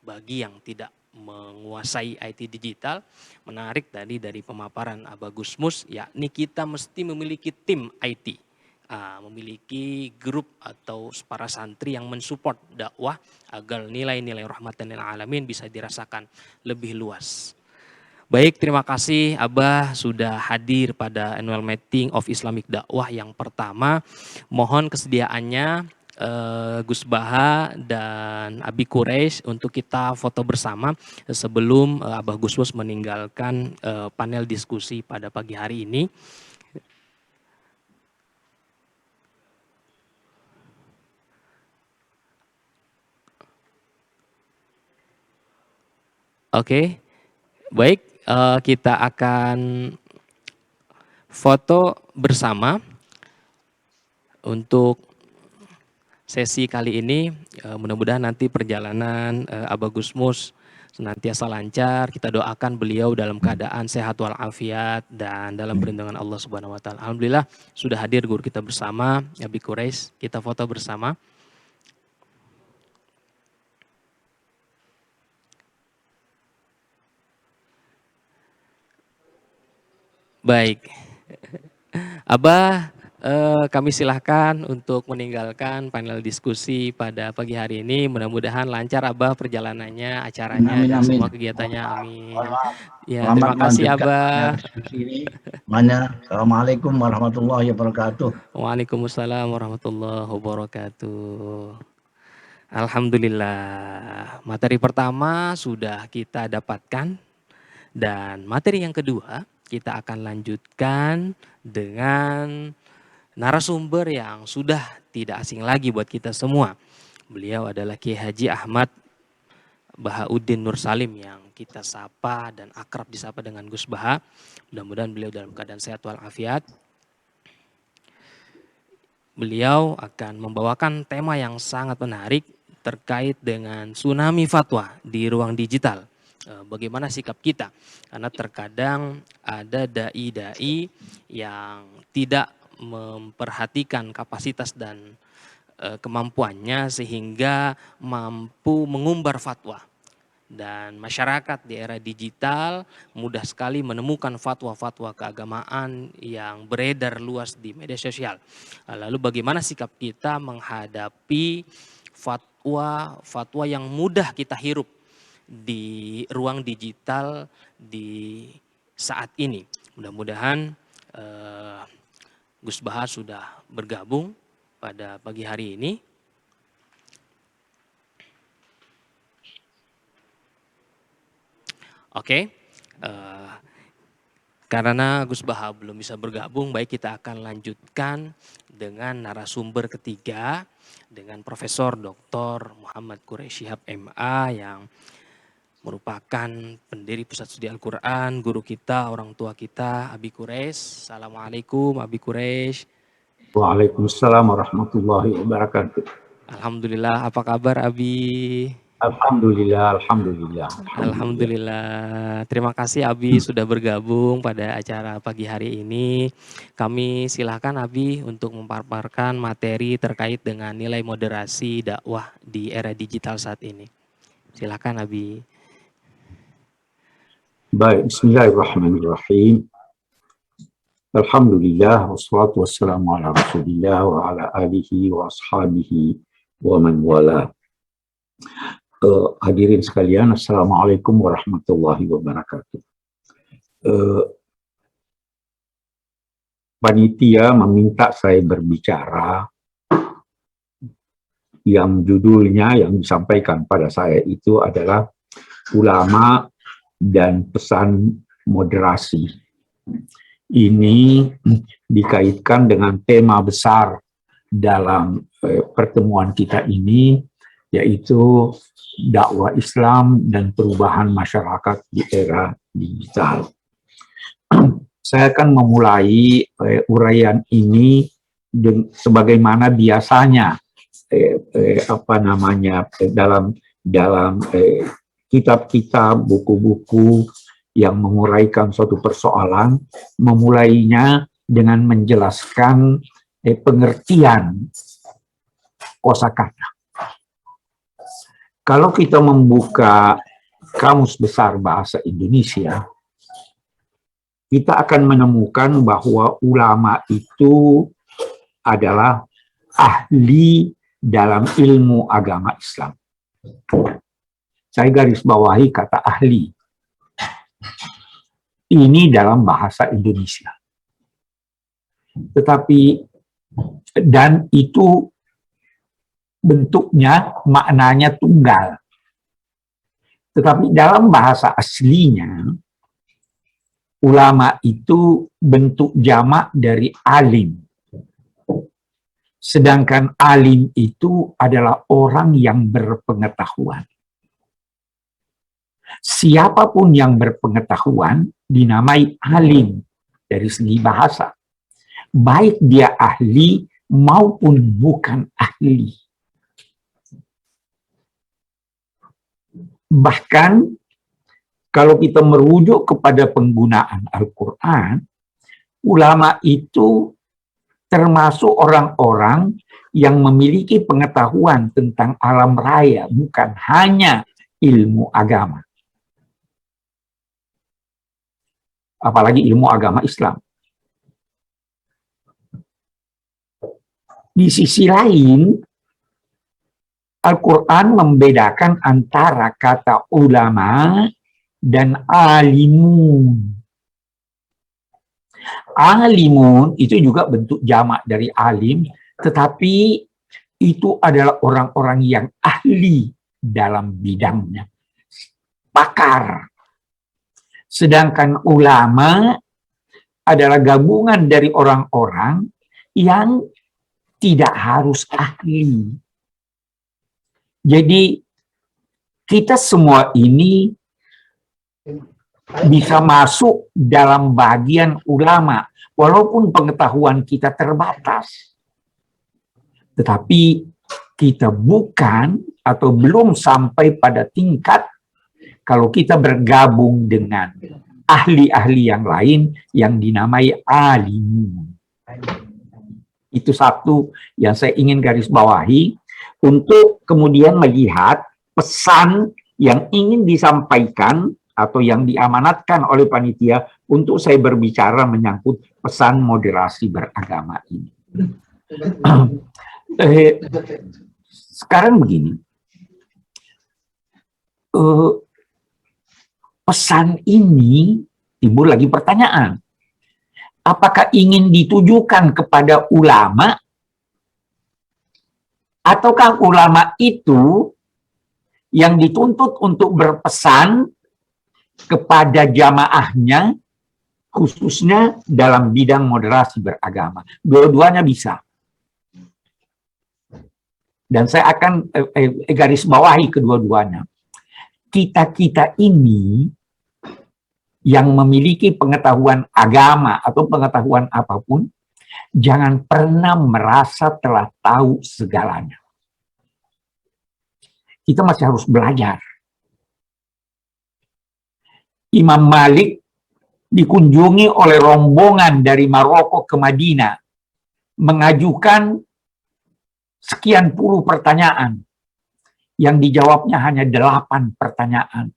bagi yang tidak menguasai IT digital. Menarik tadi dari pemaparan Abah Gusmus, yakni kita mesti memiliki tim IT, memiliki grup atau para santri yang mensupport dakwah agar nilai-nilai rahmatan lil alamin bisa dirasakan lebih luas. Baik, terima kasih Abah sudah hadir pada annual meeting of Islamic Dakwah yang pertama. Mohon kesediaannya Gus Baha dan Abi Quraisy untuk kita foto bersama sebelum Abah Gusmus meninggalkan panel diskusi pada pagi hari ini. Oke, baik, kita akan foto bersama untuk sesi kali ini. Mudah-mudahan nanti perjalanan Abah Gusmus senantiasa lancar. Kita doakan beliau dalam keadaan sehat walafiat dan dalam perlindungan Allah Subhanahu wa taala. Alhamdulillah sudah hadir guru kita bersama, Abi Quraisy. Kita foto bersama. Baik, Abah, kami silahkan untuk meninggalkan panel diskusi pada pagi hari ini. Mudah-mudahan lancar Abah perjalanannya, acaranya, Amin, dan amin. semua kegiatannya. Amin. Ya, Selamat terima kasih melanjutkan Abah. diskusi ini. Semuanya, Assalamualaikum warahmatullahi wabarakatuh. Waalaikumsalam warahmatullahi wabarakatuh. Alhamdulillah, materi pertama sudah kita dapatkan, dan materi yang kedua kita akan lanjutkan dengan narasumber yang sudah tidak asing lagi buat kita semua. Beliau adalah Kiai Haji Ahmad Bahauddin Nur Salim yang kita sapa dan akrab disapa dengan Gus Baha. Mudah-mudahan beliau dalam keadaan sehat walafiat. Beliau akan membawakan tema yang sangat menarik terkait dengan tsunami fatwa di ruang digital. Bagaimana sikap kita? Karena terkadang ada dai-dai yang tidak memperhatikan kapasitas dan kemampuannya sehingga mampu mengumbar fatwa. Dan masyarakat di era digital mudah sekali menemukan fatwa-fatwa keagamaan yang beredar luas di media sosial. Lalu bagaimana sikap kita menghadapi fatwa-fatwa yang mudah kita hirup di ruang digital di saat ini? Mudah-mudahan Gus Baha sudah bergabung pada pagi hari ini. Oke, karena Gus Baha belum bisa bergabung, baik kita akan lanjutkan dengan narasumber ketiga dengan Profesor Dr. Muhammad Quraisy Shihab MA yang merupakan pendiri Pusat Studi Al-Quran, guru kita, orang tua kita, Abi Quraisy. Assalamualaikum Abi Quraisy. Waalaikumsalam warahmatullahi wabarakatuh. Alhamdulillah, apa kabar Abi? Alhamdulillah, alhamdulillah. Alhamdulillah. Terima kasih Abi sudah bergabung pada acara pagi hari ini. Kami silakan Abi untuk memaparkan materi terkait dengan nilai moderasi dakwah di era digital saat ini. Silakan Abi. Baik, bismillahirrahmanirrahim. Alhamdulillah, wassalatu wassalamu ala rasulillah wa ala alihi wa ashabihi wa man wala. Hadirin sekalian, assalamualaikum warahmatullahi wabarakatuh. Panitia meminta saya berbicara yang judulnya yang disampaikan pada saya itu adalah ulama dan pesan moderasi. Ini dikaitkan dengan tema besar dalam pertemuan kita ini, yaitu dakwah Islam dan perubahan masyarakat di era digital. Saya akan memulai uraian ini sebagaimana biasanya dalam kitab-kitab, buku-buku yang menguraikan suatu persoalan, memulainya dengan menjelaskan pengertian kosakata. Kalau kita membuka Kamus Besar Bahasa Indonesia, kita akan menemukan bahwa ulama itu adalah ahli dalam ilmu agama Islam. Saya garis bawahi kata ahli. Ini dalam bahasa Indonesia. Tetapi, dan itu bentuknya, maknanya tunggal. Tetapi dalam bahasa aslinya, ulama itu bentuk jamak dari alim. Sedangkan alim itu adalah orang yang berpengetahuan. Siapapun yang berpengetahuan dinamai alim dari segi bahasa. Baik dia ahli maupun bukan ahli. Bahkan kalau kita merujuk kepada penggunaan Al-Quran, ulama itu termasuk orang-orang yang memiliki pengetahuan tentang alam raya, bukan hanya ilmu agama. Apalagi ilmu agama Islam. Di sisi lain, Al-Quran membedakan antara kata ulama dan alimun. Alimun itu juga bentuk jamak dari alim, tetapi itu adalah orang-orang yang ahli dalam bidangnya. Pakar. Sedangkan ulama adalah gabungan dari orang-orang yang tidak harus ahli. Jadi kita semua ini bisa masuk dalam bagian ulama, walaupun pengetahuan kita terbatas. Tetapi kita bukan atau belum sampai pada tingkat kalau kita bergabung dengan ahli-ahli yang lain yang dinamai alimun. Itu satu yang saya ingin garis bawahi untuk kemudian melihat pesan yang ingin disampaikan atau yang diamanatkan oleh panitia untuk saya berbicara menyangkut pesan moderasi beragama ini. Sekarang begini, pesan ini timbul lagi pertanyaan. Apakah ingin ditujukan kepada ulama? Ataukah ulama itu yang dituntut untuk berpesan kepada jamaahnya, khususnya dalam bidang moderasi beragama? Dua-duanya bisa. Dan saya akan garis bawahi kedua-duanya. Kita-kita ini yang memiliki pengetahuan agama atau pengetahuan apapun, jangan pernah merasa telah tahu segalanya. Kita masih harus belajar. Imam Malik dikunjungi oleh rombongan dari Maroko ke Madinah, mengajukan sekian puluh pertanyaan, yang dijawabnya hanya 8 pertanyaan.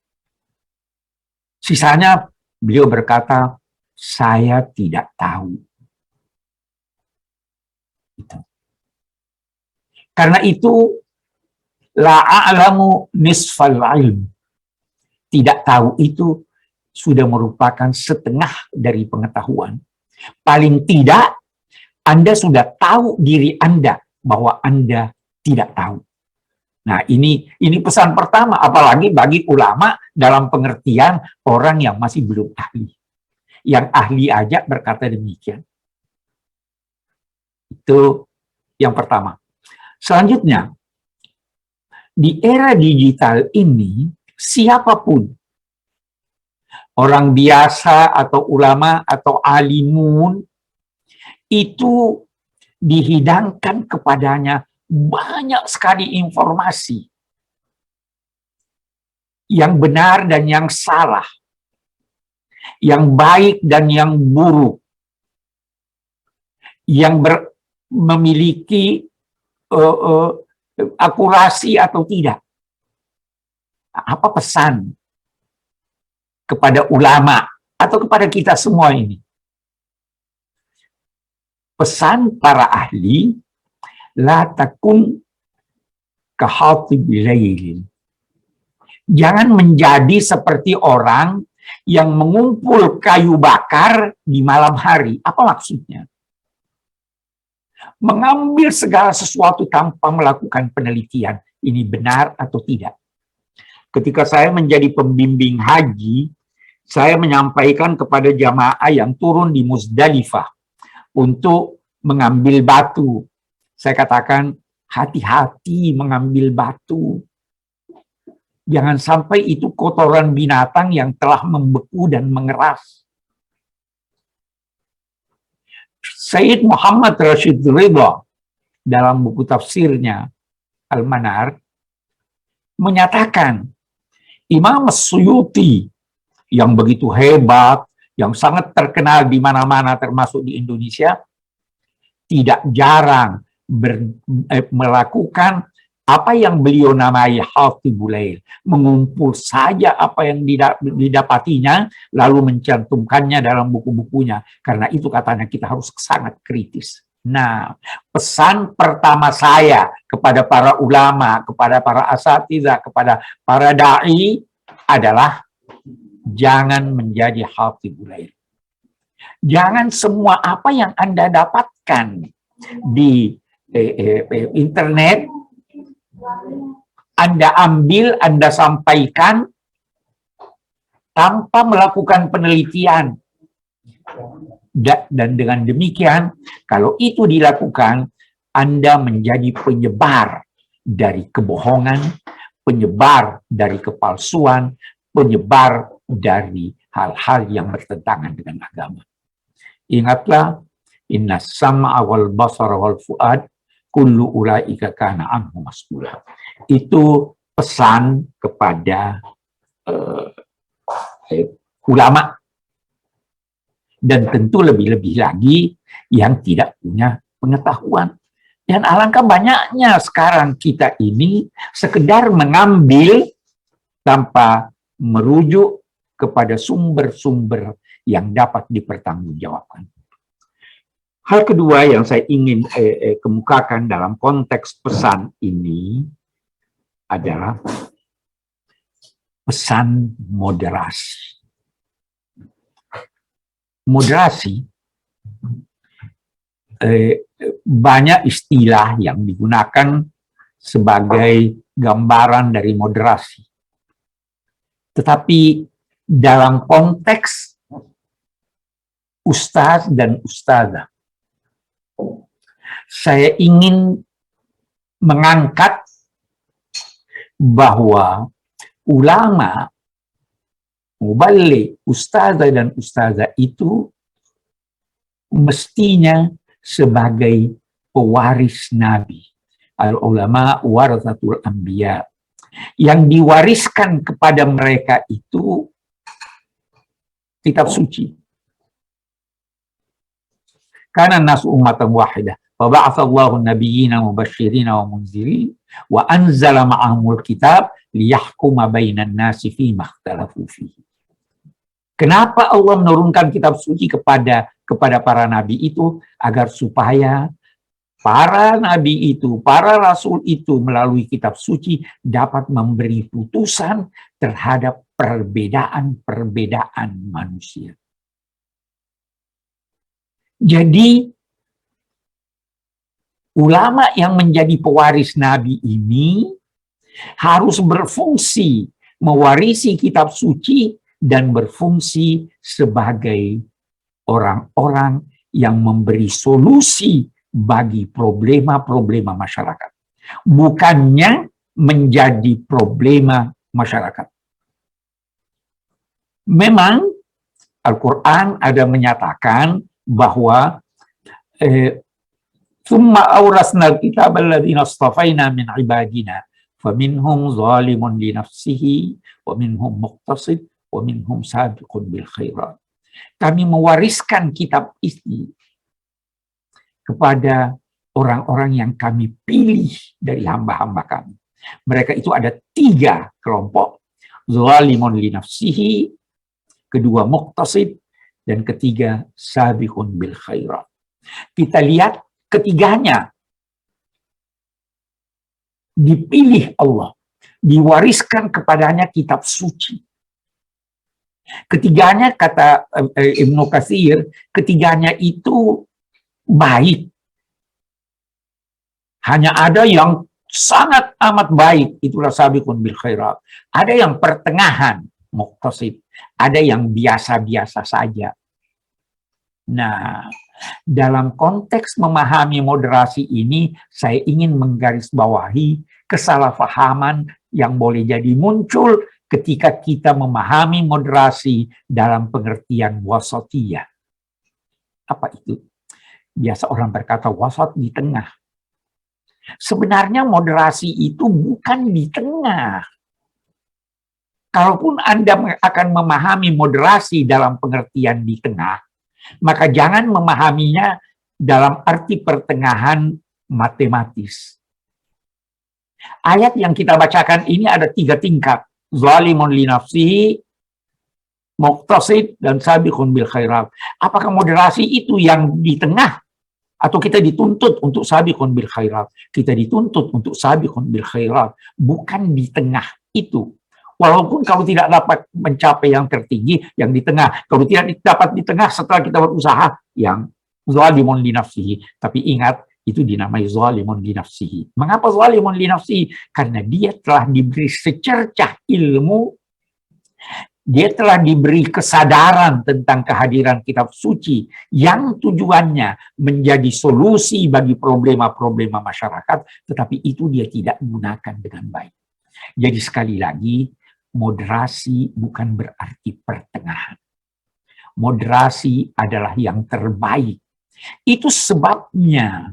Sisanya beliau berkata, saya tidak tahu. Karena itu, la a'lamu nisfal ilm. Tidak tahu itu sudah merupakan setengah dari pengetahuan. Paling tidak, Anda sudah tahu diri Anda bahwa Anda tidak tahu. Nah, ini pesan pertama, apalagi bagi ulama dalam pengertian orang yang masih belum ahli. Yang ahli aja berkata demikian. Itu yang pertama. Selanjutnya, di era digital ini, siapapun, orang biasa atau ulama atau alimun, itu dihidangkan kepadanya banyak sekali informasi yang benar dan yang salah, yang baik dan yang buruk, yang memiliki akurasi atau tidak. Apa pesan kepada ulama atau kepada kita semua ini. Pesan para ahli, la takun kahatibil lail. Jangan menjadi seperti orang yang mengumpul kayu bakar di malam hari. Apa maksudnya? Mengambil segala sesuatu tanpa melakukan penelitian. Ini benar atau tidak? Ketika saya menjadi pembimbing haji, saya menyampaikan kepada jamaah yang turun di Muzdalifah untuk mengambil batu. Saya katakan, hati-hati mengambil batu. Jangan sampai itu kotoran binatang yang telah membeku dan mengeras. Sayyid Muhammad Rashid Ridha dalam buku tafsirnya Al-Manar menyatakan Imam Suyuti yang begitu hebat, yang sangat terkenal di mana-mana termasuk di Indonesia, tidak jarang melakukan apa yang beliau namai Hatibul Lail, mengumpul saja apa yang didapatinya lalu mencantumkannya dalam buku-bukunya. Karena itu katanya kita harus sangat kritis. Nah, pesan pertama saya kepada para ulama, kepada para asatidzah, kepada para dai adalah jangan menjadi Hatibul Lail. Jangan semua apa yang Anda dapatkan di internet Anda ambil, Anda sampaikan tanpa melakukan penelitian. Dan dengan demikian, kalau itu dilakukan, Anda menjadi penyebar dari kebohongan, penyebar dari kepalsuan, penyebar dari hal-hal yang bertentangan dengan agama. Ingatlah, inna sam'a wal basara wal fuad kullu ulaika kana anhu mas'ula. Itu pesan kepada ulama, dan tentu lebih-lebih lagi yang tidak punya pengetahuan. Dan alangkah banyaknya sekarang kita ini sekedar mengambil tanpa merujuk kepada sumber-sumber yang dapat dipertanggungjawabkan. Hal kedua yang saya ingin kemukakan dalam konteks pesan ini adalah pesan moderasi. Moderasi, banyak istilah yang digunakan sebagai gambaran dari moderasi. Tetapi dalam konteks ustaz dan ustazah, saya ingin mengangkat bahwa ulama, muballigh, ustazah dan ustazah itu mestinya sebagai pewaris Nabi. Al-ulama warathatul anbiya. Yang diwariskan kepada mereka itu kitab suci. Karena nas ummatan wahidah. Fa ba'atsallahu an-nabiyyina mubashshirina wa munzirin wa anzala ma'ahumul kitab liyahkuma bainan nasi fima ikhtalafu fihi. Kenapa Allah menurunkan kitab suci kepada para nabi itu? Agar supaya para nabi itu, para rasul itu melalui kitab suci dapat memberi putusan terhadap perbedaan-perbedaan manusia. Jadi, ulama yang menjadi pewaris Nabi ini harus berfungsi mewarisi kitab suci dan berfungsi sebagai orang-orang yang memberi solusi bagi problema-problema masyarakat. Bukannya menjadi problema masyarakat. Memang Al-Quran ada menyatakan bahwa summa awrasnal kitab alladziina astafaina min ibadina faminhum zalimun li nafsihi wa minhum muqtasid wa minhum sabiqun bil khairat. Kami mewariskan kitab ini kepada orang-orang yang kami pilih dari hamba-hamba kami. Mereka itu ada 3 kelompok. Zalimun li nafsihi, kedua muqtasid, dan ketiga sabiqun bil khairat. Kita lihat ketiganya dipilih Allah, diwariskan kepadanya kitab suci. Ketiganya, kata Ibnu Katsir, ketiganya itu baik. Hanya ada yang sangat amat baik, itulah sabiqun bil khairat. Ada yang pertengahan, muqtasid. Ada yang biasa-biasa saja. Nah, dalam konteks memahami moderasi ini, saya ingin menggarisbawahi kesalahpahaman yang boleh jadi muncul ketika kita memahami moderasi dalam pengertian wasatiyah. Apa itu? Biasa orang berkata wasat di tengah. Sebenarnya moderasi itu bukan di tengah. Kalaupun Anda akan memahami moderasi dalam pengertian di tengah, maka jangan memahaminya dalam arti pertengahan matematis. Ayat yang kita bacakan ini ada 3 tingkat. Zalimun li nafsihi, muqtasid, dan sabiqun bil khairat. Apakah moderasi itu yang di tengah? Atau kita dituntut untuk sabiqun bil khairat? Kita dituntut untuk sabiqun bil khairat. Bukan di tengah itu. Walaupun kalau tidak dapat mencapai yang tertinggi, yang di tengah. Kalau tidak dapat di tengah setelah kita berusaha, yang zalimun li nafsihi. Tapi ingat, itu dinamai zalimun li nafsihi. Mengapa zalimun li nafsihi? Karena dia telah diberi secercah ilmu, dia telah diberi kesadaran tentang kehadiran kitab suci yang tujuannya menjadi solusi bagi problema-problema masyarakat, tetapi itu dia tidak gunakan dengan baik. Jadi sekali lagi, moderasi bukan berarti pertengahan. Moderasi adalah yang terbaik. Itu sebabnya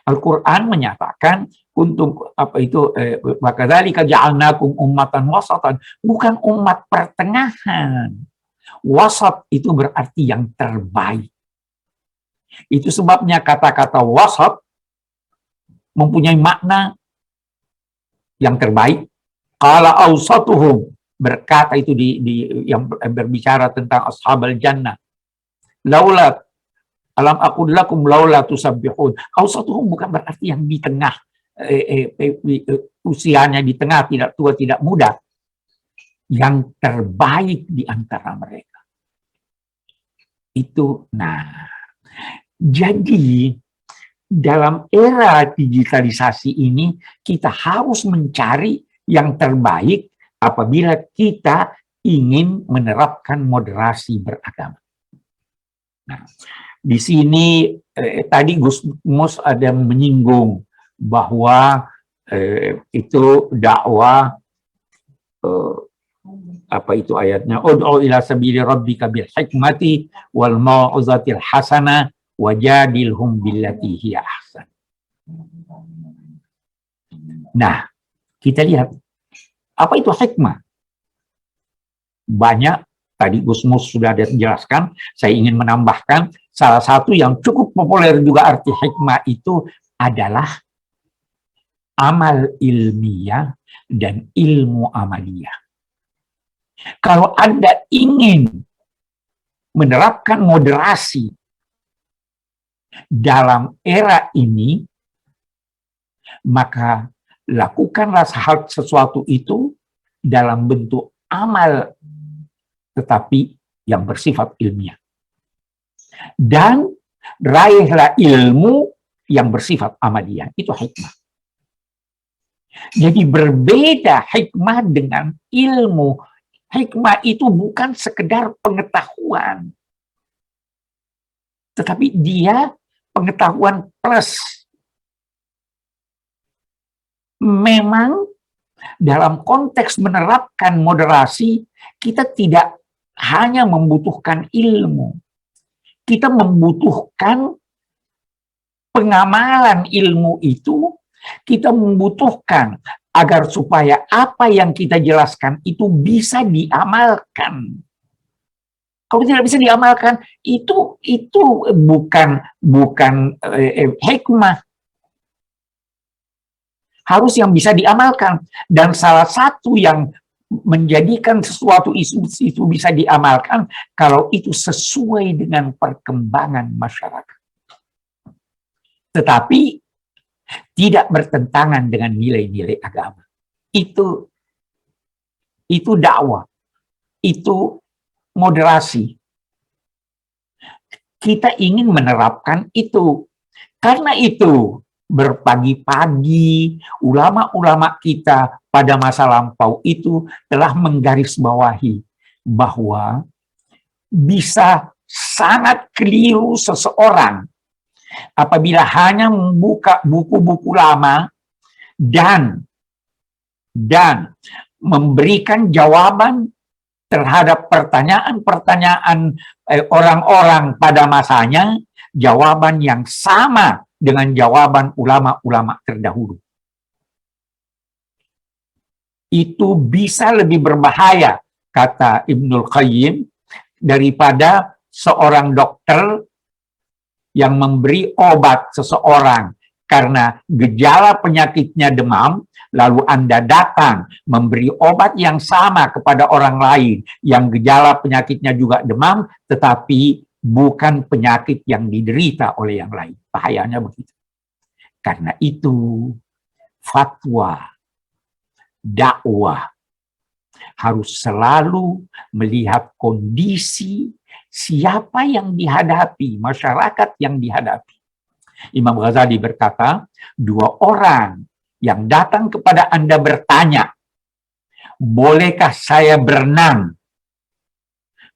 Al-Quran menyatakan untuk apa itu wakadzalika ja'alnakum ummatan wasatan, bukan umat pertengahan. Wasat itu berarti yang terbaik. Itu sebabnya kata-kata wasat mempunyai makna yang terbaik. Qala awsatuhum, berkata itu yang berbicara tentang ashabal jannah. Laula alam aqul lakum laula tusabbihun. Awsatuhum bukan berarti yang di tengah, usianya di tengah, tidak tua, tidak muda. Yang terbaik di antara mereka. Itu, nah. Jadi, dalam era digitalisasi ini, kita harus mencari yang terbaik apabila kita ingin menerapkan moderasi beragama. Nah, di sini tadi Gus Mus ada menyinggung bahwa itu dakwah apa itu ayatnya, ud'u ila sabili rabbika bil hikmati wal mau'izatil hasanah wajadilhum billati hiya ahsan. Nah, kita lihat apa itu hikmah. Banyak tadi Gus Mus sudah dijelaskan, saya ingin menambahkan salah satu yang cukup populer juga arti hikmah itu adalah amal ilmiah dan ilmu amaliyah. Kalau Anda ingin menerapkan moderasi dalam era ini, maka lakukanlah sesuatu itu dalam bentuk amal, tetapi yang bersifat ilmiah. Dan raihlah ilmu yang bersifat amaliyah. Itu hikmah. Jadi berbeda hikmah dengan ilmu. Hikmah itu bukan sekedar pengetahuan, tetapi dia pengetahuan plus. Memang dalam konteks menerapkan moderasi, kita tidak hanya membutuhkan ilmu. Kita membutuhkan pengamalan ilmu itu, kita membutuhkan agar supaya apa yang kita jelaskan itu bisa diamalkan. Kalau tidak bisa diamalkan, itu bukan hikmah. Harus yang bisa diamalkan. Dan salah satu yang menjadikan sesuatu itu bisa diamalkan kalau itu sesuai dengan perkembangan masyarakat. Tetapi tidak bertentangan dengan nilai-nilai agama. Itu dakwah, itu moderasi. Kita ingin menerapkan itu. Karena itu, berpagi-pagi, ulama-ulama kita pada masa lampau itu telah menggarisbawahi bahwa bisa sangat keliru seseorang apabila hanya membuka buku-buku lama dan memberikan jawaban terhadap pertanyaan-pertanyaan orang-orang pada masanya, jawaban yang sama dengan jawaban ulama-ulama terdahulu. Itu bisa lebih berbahaya, kata Ibnul Qayyim, daripada seorang dokter yang memberi obat seseorang karena gejala penyakitnya demam, lalu Anda datang memberi obat yang sama kepada orang lain yang gejala penyakitnya juga demam, tetapi bukan penyakit yang diderita oleh yang lain. Bahayanya begitu. Karena itu, fatwa, dakwah harus selalu melihat kondisi siapa yang dihadapi, masyarakat yang dihadapi. Imam Ghazali berkata, 2 orang yang datang kepada Anda bertanya, bolehkah saya berenang?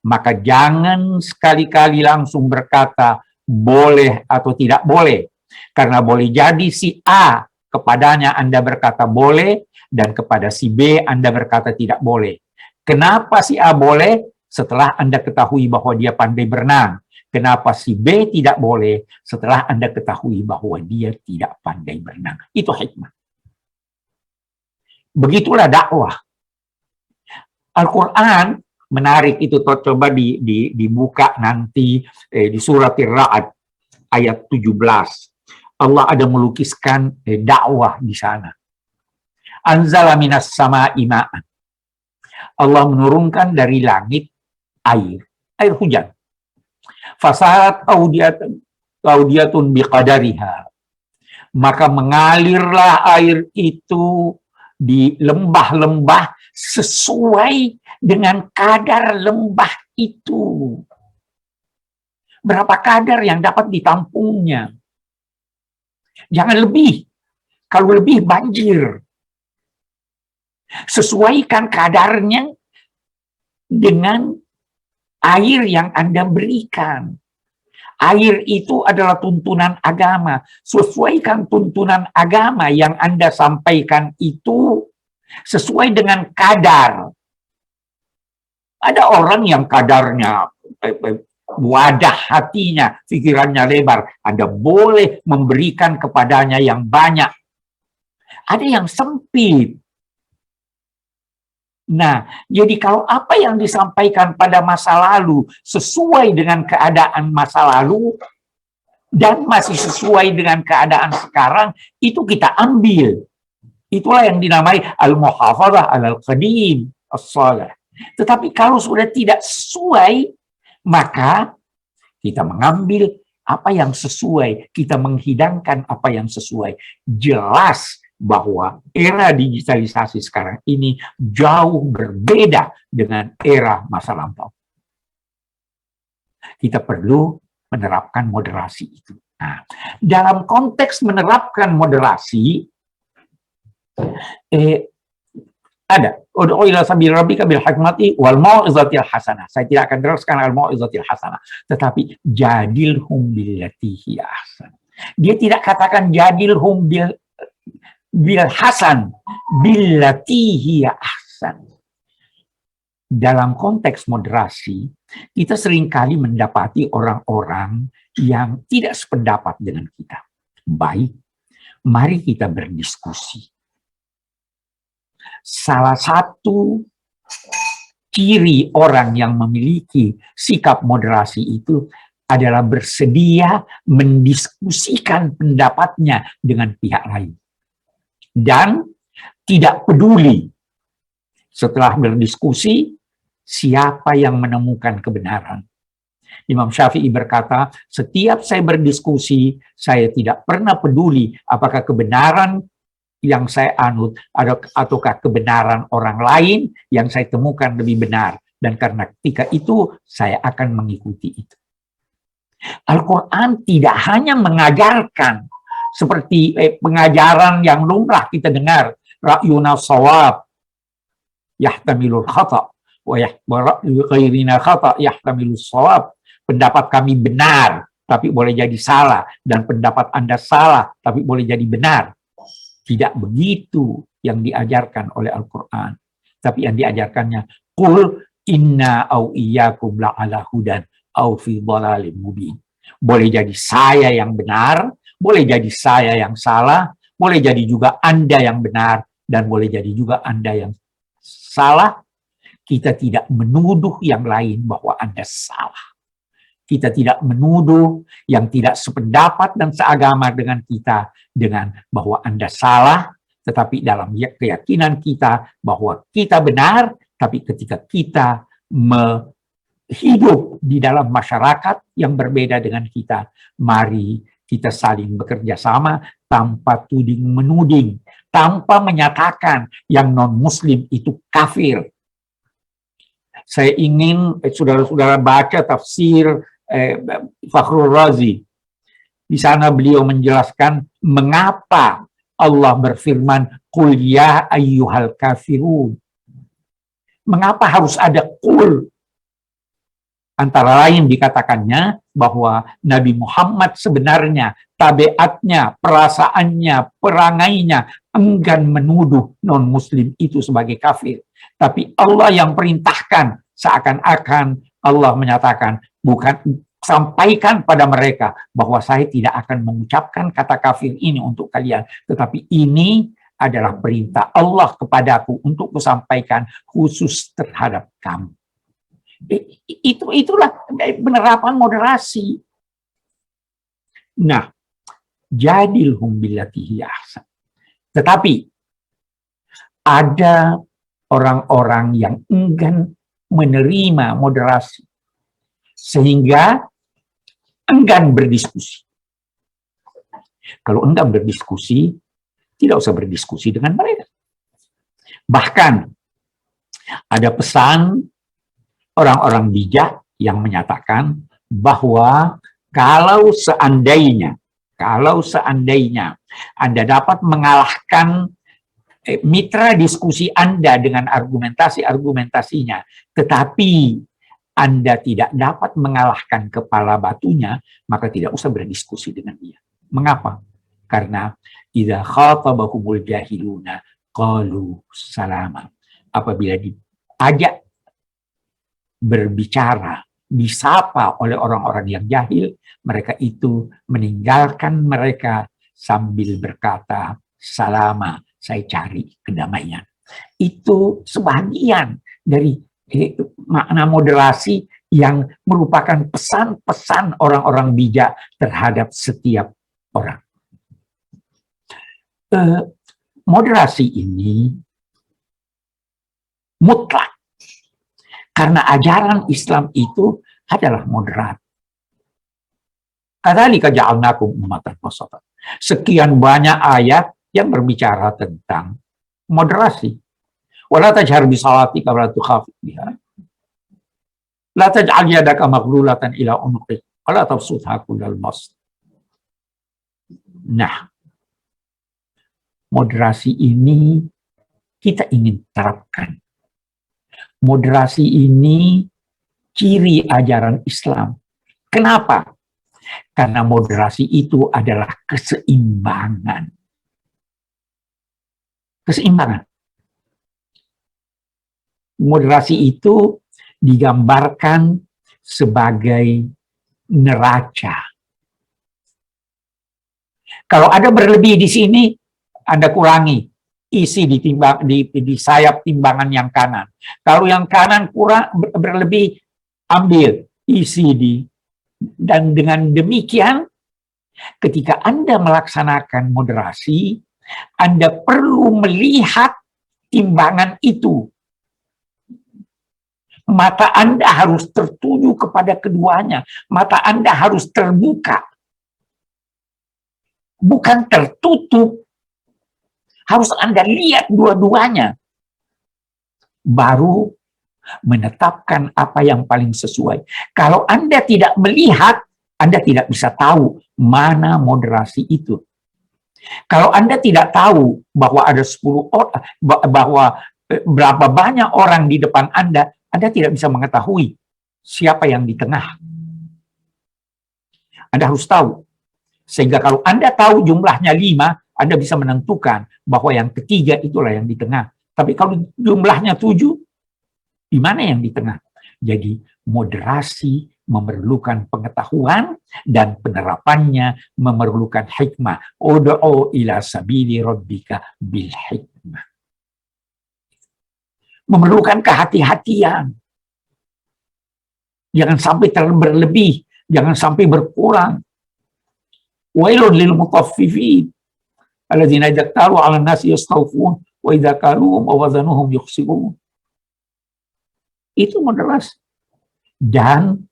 Maka jangan sekali-kali langsung berkata boleh atau tidak boleh. Karena boleh jadi si A kepadanya Anda berkata boleh, dan kepada si B Anda berkata tidak boleh. Kenapa si A boleh? Setelah Anda ketahui bahwa dia pandai berenang. Kenapa si B tidak boleh? Setelah Anda ketahui bahwa dia tidak pandai berenang. Itu hikmah. Begitulah dakwah. Al-Quran menarik itu, coba dibuka nanti di surat Ar-Ra'd ayat 17. Allah ada melukiskan dakwah di sana. Anzala minas sama'i ma'an. Allah menurunkan dari langit air hujan. Fasahat audiyatun biqadariha. Maka mengalirlah air itu di lembah-lembah sesuai dengan kadar lembah itu. Berapa kadar yang dapat ditampungnya? Jangan lebih. Kalau lebih banjir. Sesuaikan kadarnya dengan air yang Anda berikan. Air itu adalah tuntunan agama. Sesuaikan tuntunan agama yang Anda sampaikan itu sesuai dengan kadar. Ada orang yang kadarnya, wadah hatinya, pikirannya lebar. Anda boleh memberikan kepadanya yang banyak. Ada yang sempit. Nah, jadi kalau apa yang disampaikan pada masa lalu sesuai dengan keadaan masa lalu dan masih sesuai dengan keadaan sekarang, itu kita ambil. Itulah yang dinamai al-muhafadzah al-qadim as-salah. Tetapi kalau sudah tidak sesuai, maka kita mengambil apa yang sesuai, kita menghidangkan apa yang sesuai. Jelas bahwa era digitalisasi sekarang ini jauh berbeda dengan era masa lampau. Kita perlu menerapkan moderasi itu. Nah, dalam konteks menerapkan moderasi, ada ud'u ila sabil rabbika bil hikmati wal mau'izatil hasanah. Saya tidak akan teruskan al mau'izatil hasanah, tetapi jadilhum billati hiya ahsan. Dia tidak katakan jadilhum bil hasan, billati hiya ahsan. Dalam konteks moderasi, kita seringkali mendapati orang-orang yang tidak sependapat dengan kita. Baik, mari kita berdiskusi. Salah satu ciri orang yang memiliki sikap moderasi itu adalah bersedia mendiskusikan pendapatnya dengan pihak lain. Dan tidak peduli Setelah berdiskusi, siapa yang menemukan kebenaran? Imam Syafi'i berkata, setiap saya berdiskusi, saya tidak pernah peduli apakah kebenaran yang saya anut ataukah kebenaran orang lain yang saya temukan lebih benar. Dan karena ketika itu, saya akan mengikuti itu. Al-Quran tidak hanya mengajarkan seperti pengajaran yang lumrah kita dengar, ra'yuna shawab yahtamilul khata' wa ghairina khata' yahtamilus shawab. Pendapat kami benar, tapi boleh jadi salah. Dan pendapat Anda salah, tapi boleh jadi benar. Tidak begitu yang diajarkan oleh Al-Quran. Tapi yang diajarkannya, qul inna au iyyakum la'ala hudan au fi dhalalim mubin. Boleh jadi saya yang benar, boleh jadi saya yang salah, boleh jadi juga Anda yang benar, dan boleh jadi juga Anda yang salah. Kita tidak menuduh yang lain bahwa Anda salah. Kita tidak menuduh yang tidak sependapat dan seagama dengan kita dengan bahwa Anda salah, tetapi dalam keyakinan kita bahwa kita benar, tapi ketika kita hidup di dalam masyarakat yang berbeda dengan kita, mari kita saling bekerja sama tanpa tuding-menuding, tanpa menyatakan yang non-muslim itu kafir. Saya ingin saudara-saudara baca tafsir Fakhrul Razi. Di sana beliau menjelaskan mengapa Allah berfirman, "Qul ya ayyuhal kafirun." Mengapa harus ada qul? Antara lain dikatakannya bahwa Nabi Muhammad sebenarnya tabiatnya, perasaannya, perangainya enggan menuduh non-muslim itu sebagai kafir. Tapi Allah yang perintahkan, seakan-akan Allah menyatakan, bukan, sampaikan pada mereka bahwa saya tidak akan mengucapkan kata kafir ini untuk kalian, tetapi ini adalah perintah Allah kepadaku untuk kusampaikan khusus terhadap kamu. Itulah penerapan moderasi. Nah, jadilhum billati hiya ahsan. Tetapi ada orang-orang yang enggan menerima moderasi, sehingga enggan berdiskusi. Kalau enggan berdiskusi, tidak usah berdiskusi dengan mereka. Bahkan ada pesan orang-orang bijak yang menyatakan bahwa kalau seandainya Anda dapat mengalahkan mitra diskusi Anda dengan argumentasinya, tetapi Anda tidak dapat mengalahkan kepala batunya, maka tidak usah berdiskusi dengan dia. Mengapa? Karena idza khatabahumul jahiluna qalu salama. Apabila diajak berbicara, disapa oleh orang-orang yang jahil, mereka itu meninggalkan mereka sambil berkata, salama, saya cari kedamaian. Itu sebagian dari makna moderasi yang merupakan pesan-pesan orang-orang bijak terhadap setiap orang. Moderasi ini mutlak. Karena ajaran Islam itu adalah moderat. Kadzalika ja'alnakum ummatan wasatan. Sekian banyak ayat yang berbicara tentang moderasi. Wala tajhar bi salatika wa la tukhafit biha. La taj'al yadaka maghlulatan ila unuqik wa la tabsutha kullal bast. Nah, moderasi ini kita ingin terapkan. Moderasi ini ciri ajaran Islam. Kenapa? Karena moderasi itu adalah keseimbangan. Keseimbangan. Moderasi itu digambarkan sebagai neraca. Kalau ada berlebih di sini, Anda kurangi. Isi di sayap timbangan yang kanan. Kalau yang kanan kurang berlebih, ambil, isi dan dengan demikian, ketika Anda melaksanakan moderasi, Anda perlu melihat timbangan itu Mata Anda harus tertuju kepada keduanya. Mata Anda harus terbuka. Bukan tertutup. Harus Anda lihat dua-duanya. Baru menetapkan apa yang paling sesuai. Kalau Anda tidak melihat, Anda tidak bisa tahu mana moderasi itu. Kalau Anda tidak tahu bahwa ada 10 orang, bahwa berapa banyak orang di depan Anda tidak bisa mengetahui siapa yang di tengah. Anda harus tahu. Sehingga kalau Anda tahu jumlahnya 5, Anda bisa menentukan bahwa yang ketiga itulah yang di tengah. Tapi kalau jumlahnya 7, di mana yang di tengah? Jadi moderasi memerlukan pengetahuan dan penerapannya memerlukan hikmah. Ud'u ila sabili rabbika bil hikmah. Memerlukan kehati-hatian. Jangan sampai berlebih, jangan sampai berkurang. Wailun lil mutaffifin alladzina idza qalu 'alan nasi yastawfun wa idza qaluhum aw wazanuhum yukhsirun. Itu moderasi. Dan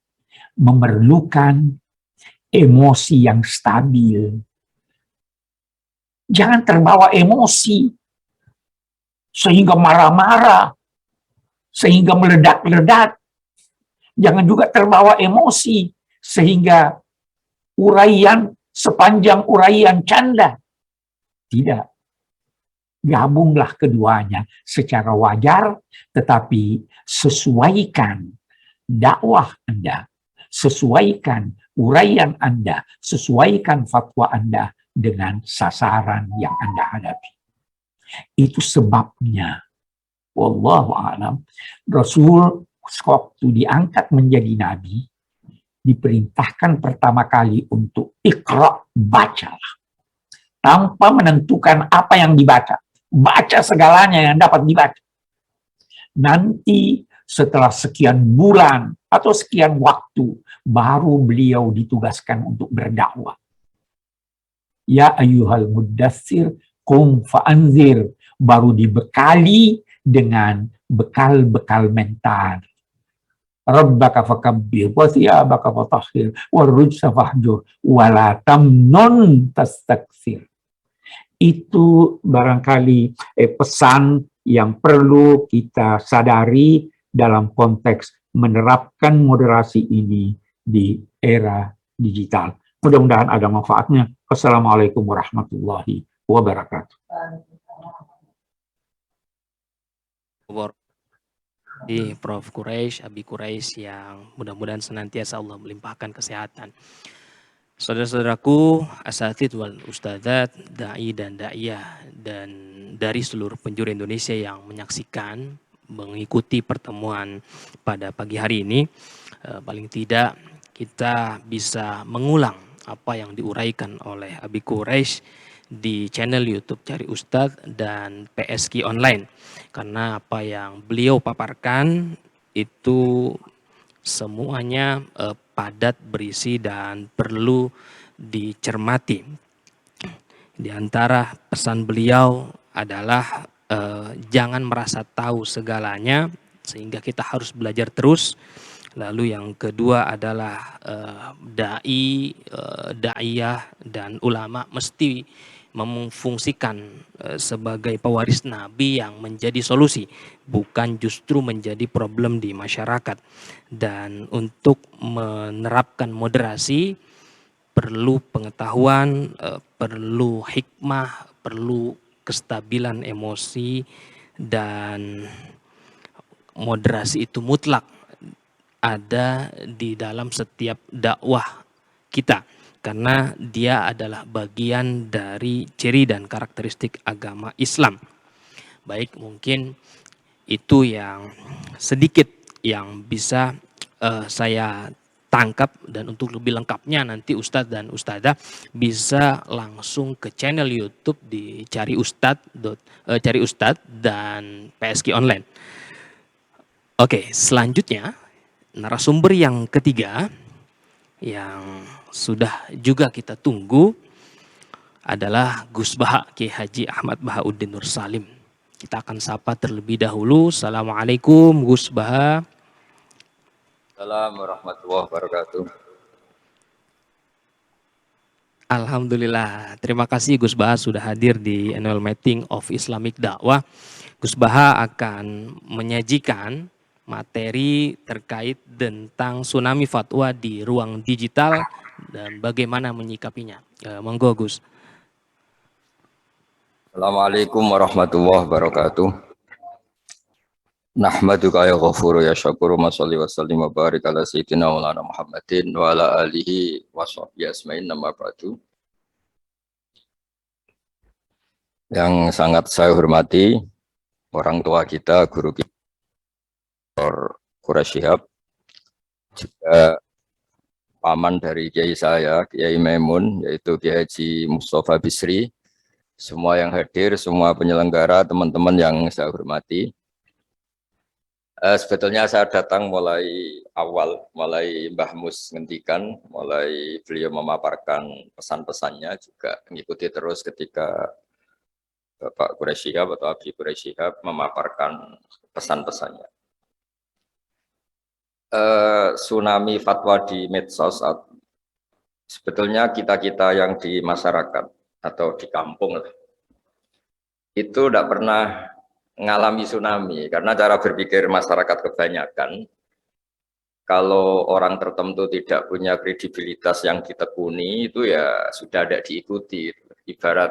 memerlukan emosi yang stabil. Jangan terbawa emosi sehingga marah-marah, sehingga meledak-ledak. Jangan juga terbawa emosi sehingga sepanjang uraian canda. Tidak. Gabunglah keduanya secara wajar, tetapi sesuaikan dakwah Anda, sesuaikan uraian Anda, sesuaikan fatwa Anda dengan sasaran yang Anda hadapi. Itu sebabnya, wallahu a'lam, Rasul waktu diangkat menjadi nabi, diperintahkan pertama kali untuk iqra, bacalah. Tanpa menentukan apa yang dibaca. Baca segalanya yang dapat dibaca. Nanti setelah sekian bulan atau sekian waktu, baru beliau ditugaskan untuk berdakwah. Ya ayyuhal muddatsir, qum fa'anzir. Baru dibekali dengan bekal-bekal mental. Rabbaka fakabbir, wa thiyabaka fatahhir, warrujsa fahjur, wala tamnun tastakthir. Itu barangkali pesan yang perlu kita sadari dalam konteks menerapkan moderasi ini di era digital. Mudah-mudahan ada manfaatnya. Wassalamualaikum warahmatullahi wabarakatuh. Prof. Quraisy, Abi Quraisy yang mudah-mudahan senantiasa Allah melimpahkan kesehatan. Saudara-saudaraku, asatid wal ustadzat, da'i dan da'iyah, dan dari seluruh penjuru Indonesia yang menyaksikan, mengikuti pertemuan pada pagi hari ini, paling tidak kita bisa mengulang apa yang diuraikan oleh Abi Quraisy di channel YouTube Cari Ustadz dan PSQ Online. Karena apa yang beliau paparkan itu semuanya padat, berisi, dan perlu dicermati. Di antara pesan beliau adalah jangan merasa tahu segalanya, sehingga kita harus belajar terus. Lalu yang kedua adalah da'i, da'iyah, dan ulama mesti memfungsikan sebagai pewaris Nabi yang menjadi solusi, bukan justru menjadi problem di masyarakat. Dan untuk menerapkan moderasi perlu pengetahuan, perlu hikmah, perlu kestabilan emosi, dan moderasi itu mutlak ada di dalam setiap dakwah kita. Karena dia adalah bagian dari ciri dan karakteristik agama Islam. Baik, mungkin itu yang sedikit yang bisa saya tangkap, dan untuk lebih lengkapnya nanti Ustadz dan Ustadzah bisa langsung ke channel YouTube di Cari Ustadz dan PSQ Online. Oke, selanjutnya narasumber yang ketiga yang sudah juga kita tunggu adalah Gus Baha, Kiai Haji Ahmad Bahauddin Nur Salim. Kita akan sapa terlebih dahulu. Assalamualaikum Gus Baha. Assalamualaikum warahmatullahi wabarakatuh. Alhamdulillah, terima kasih Gus Baha sudah hadir di Annual Meeting of Islamic Dakwah. Gus Baha akan menyajikan materi terkait tentang tsunami fatwa di ruang digital dan bagaimana menyikapinya. Monggo Gus. Assalamualaikum warahmatullahi wabarakatuh. Nahmaduka ya ghafuru ya syakuru ma sholli wa sallim wa barik ala sayyidina Maulana Muhammadin wa ala alihi wa sahbihi asma'in nama ba'du. Yang sangat saya hormati orang tua kita, guru kita, Dr. Quraish Shihab, juga paman dari kiai saya, Kiai Maimun, yaitu Kiai Haji Mustafa Bisri, semua yang hadir, semua penyelenggara, teman-teman yang saya hormati. Sebetulnya saya datang mulai awal, mulai Mbah Mus ngendikan, mulai beliau memaparkan pesan-pesannya, juga mengikuti terus ketika Bapak Quraish Shihab atau Abi Quraish Shihab memaparkan pesan-pesannya. Tsunami fatwa di medsos, sebetulnya kita-kita yang di masyarakat atau di kampung itu tidak pernah mengalami tsunami, karena cara berpikir masyarakat kebanyakan kalau orang tertentu tidak punya kredibilitas yang ditekuni itu ya sudah tidak diikuti. Ibarat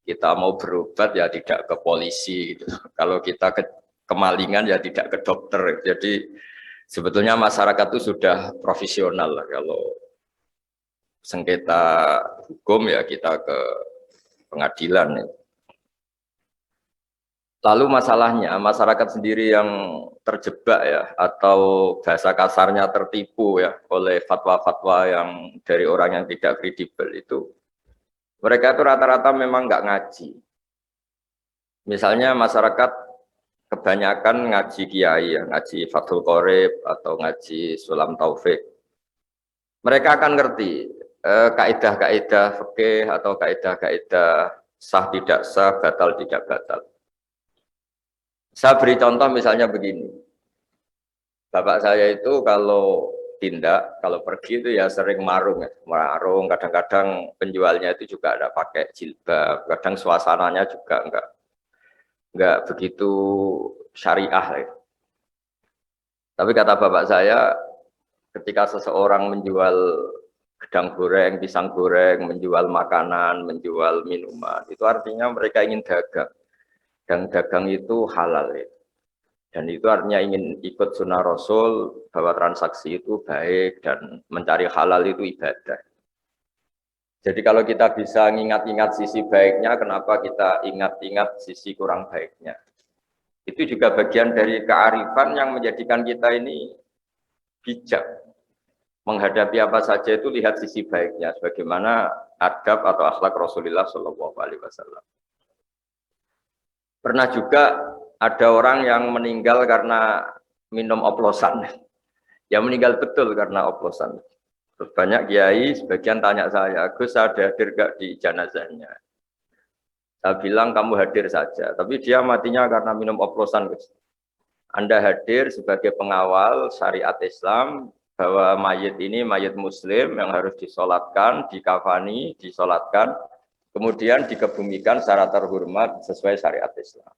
kita mau berobat ya tidak ke polisi gitu. Kalau kita kemalingan ya tidak ke dokter. Jadi sebetulnya masyarakat itu sudah profesional lah. Kalau sengketa hukum ya kita ke pengadilan. Lalu masalahnya masyarakat sendiri yang terjebak ya, atau bahasa kasarnya tertipu ya oleh fatwa-fatwa yang dari orang yang tidak kredibel itu. Mereka itu rata-rata memang nggak ngaji. Misalnya masyarakat kebanyakan ngaji kiai ya, ngaji Fathul Qorib atau ngaji Sulam Taufik. Mereka akan ngerti kaidah-kaidah fikih atau kaidah-kaidah sah tidak sah, batal tidak batal. Saya beri contoh misalnya begini. Bapak saya itu kalau tindak, kalau pergi itu ya sering marung ya. Marung, kadang-kadang penjualnya itu juga ada pakai jilbab, kadang suasananya juga enggak begitu syariah ya. Tapi kata bapak saya, ketika seseorang menjual gedang goreng, pisang goreng, menjual makanan, menjual minuman, itu artinya mereka ingin dagang. Dan dagang itu halal ya. Dan itu artinya ingin ikut sunnah Rasul bahwa transaksi itu baik dan mencari halal itu ibadah. Jadi kalau kita bisa ingat-ingat sisi baiknya, kenapa kita ingat-ingat sisi kurang baiknya? Itu juga bagian dari kearifan yang menjadikan kita ini bijak. Menghadapi apa saja itu lihat sisi baiknya, sebagaimana adab atau akhlak Rasulullah SAW. Pernah juga ada orang yang meninggal karena minum oplosan. Ya meninggal betul karena oplosan. Terus banyak kiai, sebagian tanya saya, Gus ada hadir gak di jenazahnya? Saya bilang kamu hadir saja, tapi dia matinya karena minum oplosan, Gus. Anda hadir sebagai pengawal syariat Islam, bahwa mayit ini mayit muslim yang harus disolatkan, dikafani, disolatkan, kemudian dikebumikan secara terhormat sesuai syariat Islam.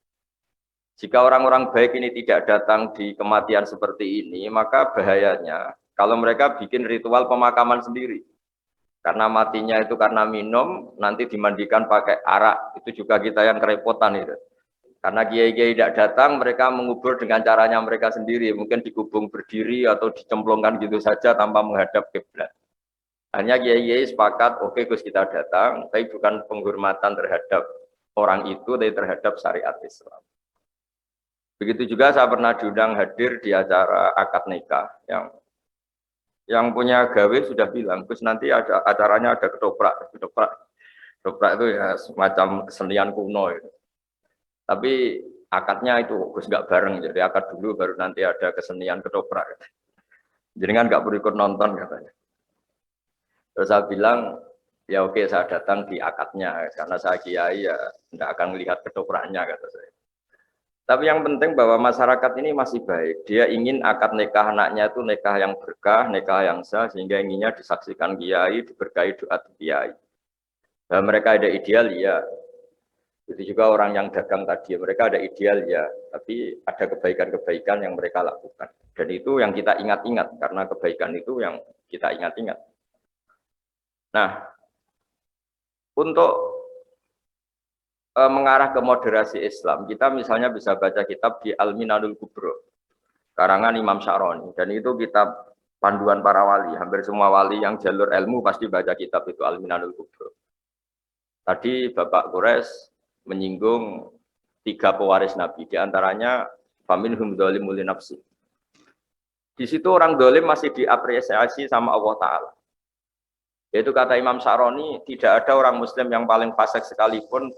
Jika orang-orang baik ini tidak datang di kematian seperti ini, maka bahayanya kalau mereka bikin ritual pemakaman sendiri. Karena matinya itu karena minum, nanti dimandikan pakai arak, itu juga kita yang kerepotan itu. Karena kiai-kiai tidak datang, mereka mengubur dengan caranya mereka sendiri, mungkin dikubung berdiri atau dicemplungkan gitu saja tanpa menghadap kiblat. Hanya kiai-kiai sepakat, oke Gus kita datang, tapi bukan penghormatan terhadap orang itu, tapi terhadap syariat Islam. Begitu juga saya pernah diundang hadir di acara akad nikah yang punya gawe sudah bilang, Gus nanti ada acaranya ada ketoprak itu ya semacam kesenian kuno itu. Tapi akadnya itu Gus nggak bareng, jadi akad dulu baru nanti ada kesenian ketoprak. Jadi kan nggak perlu ikut nonton katanya. Terus saya bilang, ya oke saya datang di akadnya, karena saya kiai ya tidak akan melihat ketopraknya kata saya. Tapi yang penting bahwa masyarakat ini masih baik. Dia ingin akad nikah anaknya itu nikah yang berkah, nikah yang sah, sehingga inginnya disaksikan kiai, diberkahi doa kiai. Dan mereka ada ideal ya. Itu juga orang yang dagang tadi, mereka ada ideal ya, tapi ada kebaikan-kebaikan yang mereka lakukan. Dan itu yang kita ingat-ingat, karena kebaikan itu yang kita ingat-ingat. Nah, untuk mengarah ke moderasi Islam, kita misalnya bisa baca kitab di Al-Minanul Kubro, karangan Imam Sya'roni, dan itu kitab panduan para wali. Hampir semua wali yang jalur ilmu pasti baca kitab itu Al-Minanul Kubro. Tadi Bapak Quraisy menyinggung 3 pewaris Nabi, diantaranya faminhum dzalimun li nafsi. Di situ orang dolim masih diapresiasi sama Allah Ta'ala. Yaitu kata Imam Sya'roni, tidak ada orang Muslim yang paling fasik sekalipun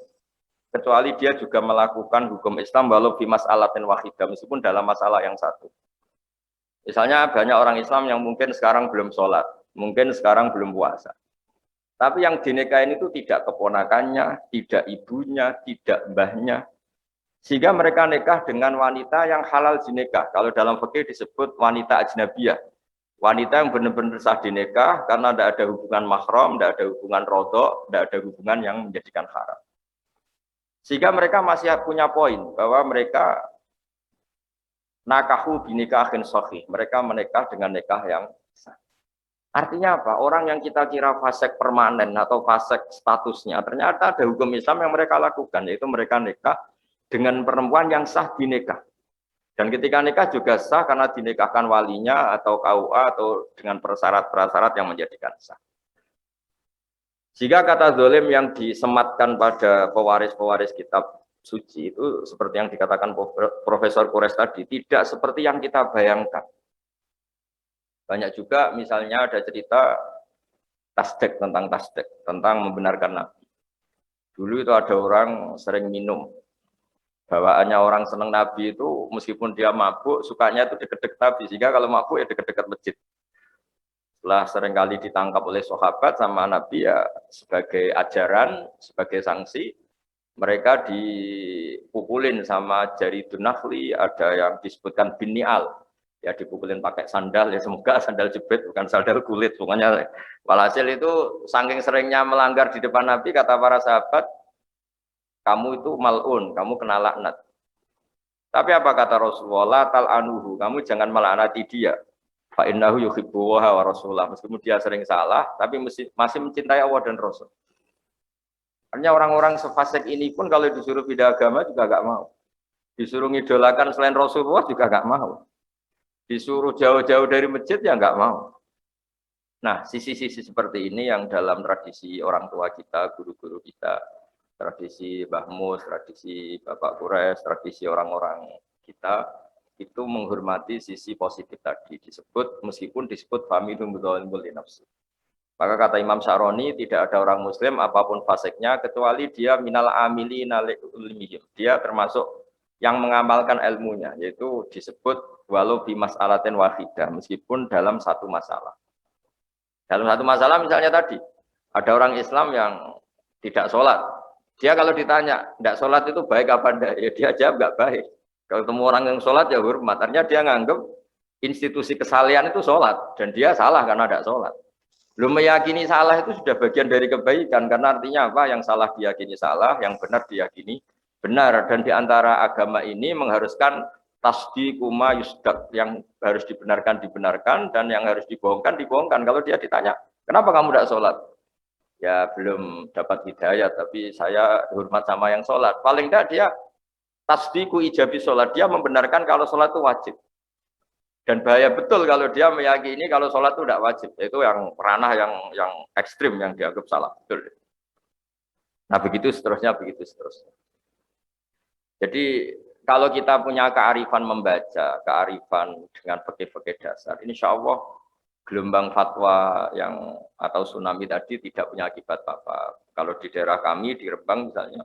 kecuali dia juga melakukan hukum Islam walau fi mas'alatin wahidah, meskipun dalam masalah yang satu. Misalnya banyak orang Islam yang mungkin sekarang belum sholat, mungkin sekarang belum puasa. Tapi yang dinikahin itu tidak keponakannya, tidak ibunya, tidak mbahnya. Sehingga mereka nikah dengan wanita yang halal dinikah. Kalau dalam fikih disebut wanita ajnabiyah. Wanita yang benar-benar sah dinikah karena tidak ada hubungan mahram, tidak ada hubungan rodok, tidak ada hubungan yang menjadikan haram. Sehingga mereka masih punya poin bahwa mereka nakahu binikahin sahih. Mereka menikah dengan nikah yang sah. Artinya apa? Orang yang kita kira fasik permanen atau fasik statusnya, ternyata ada hukum Islam yang mereka lakukan, yaitu mereka nikah dengan perempuan yang sah dinikah. Dan ketika nikah juga sah karena dinikahkan walinya atau KUA atau dengan persyarat-persyarat yang menjadikan sah. Jika kata zalim yang disematkan pada pewaris-pewaris kitab suci itu seperti yang dikatakan Profesor Quraisy tadi, tidak seperti yang kita bayangkan. Banyak juga misalnya ada cerita tasdek, tentang membenarkan Nabi. Dulu itu ada orang sering minum. Bawaannya orang senang Nabi itu meskipun dia mabuk, sukanya itu deket-deket Nabi. Sehingga kalau mabuk ya deket-deket masjid. Setelah seringkali ditangkap oleh sahabat sama Nabi ya sebagai ajaran, sebagai sanksi, mereka dipukulin sama jari dunahli, ada yang disebutkan binial, ya dipukulin pakai sandal, ya semoga sandal jepit bukan sandal kulit. Pokoknya walhasil itu saking seringnya melanggar di depan Nabi, kata para sahabat, kamu itu mal'un, kamu kena laknat. Tapi apa kata Rasulullah, tal'anuhu, kamu jangan melaknati dia. Fa innahu yuhibbu wa rasulah. Meskipun dia sering salah, tapi masih mencintai Allah dan Rasul. Artinya orang-orang sefasik ini pun kalau disuruh pindah agama juga gak mau. Disuruh ngidolakan selain Rasulullah juga gak mau. Disuruh jauh-jauh dari masjid ya gak mau. Nah, sisi-sisi seperti ini yang dalam tradisi orang tua kita, guru-guru kita, tradisi Mbah Mus, tradisi Bapak Quraisy, tradisi orang-orang kita, itu menghormati sisi positif tadi disebut, meskipun disebut familum dzalimun li nafsi. Maka kata Imam Sya'roni, tidak ada orang Muslim apapun fasiknya kecuali dia minal amilina li ilmihim. Dia termasuk yang mengamalkan ilmunya, yaitu disebut walau bi mas'alatin wahidah, meskipun dalam satu masalah. Dalam satu masalah misalnya tadi ada orang Islam yang tidak sholat. Dia kalau ditanya, tidak sholat itu baik apa enggak? Ya dia jawab enggak baik. Kalau ketemu orang yang sholat ya hormat. Artinya dia nganggep institusi kesalian itu sholat. Dan dia salah karena tidak sholat. Belum meyakini salah itu sudah bagian dari kebaikan. Karena artinya apa? Yang salah diyakini salah, yang benar diyakini benar. Dan diantara agama ini mengharuskan tasdiquma yusdak. Yang harus dibenarkan, dan yang harus dibohongkan. Kalau dia ditanya, kenapa kamu tidak sholat? Ya belum dapat hidayah, tapi saya hormat sama yang sholat. Paling tidak dia tasdiqu ijabi sholat, dia membenarkan kalau sholat itu wajib. Dan bahaya betul kalau dia meyakini kalau sholat itu tidak wajib. Itu yang ranah yang ekstrim, yang dianggap salah. Betul. Nah begitu seterusnya. Jadi kalau kita punya kearifan membaca, kearifan dengan fikih-fikih dasar, insya Allah gelombang fatwa yang atau tsunami tadi tidak punya akibat apa-apa. Kalau di daerah kami di Rembang misalnya,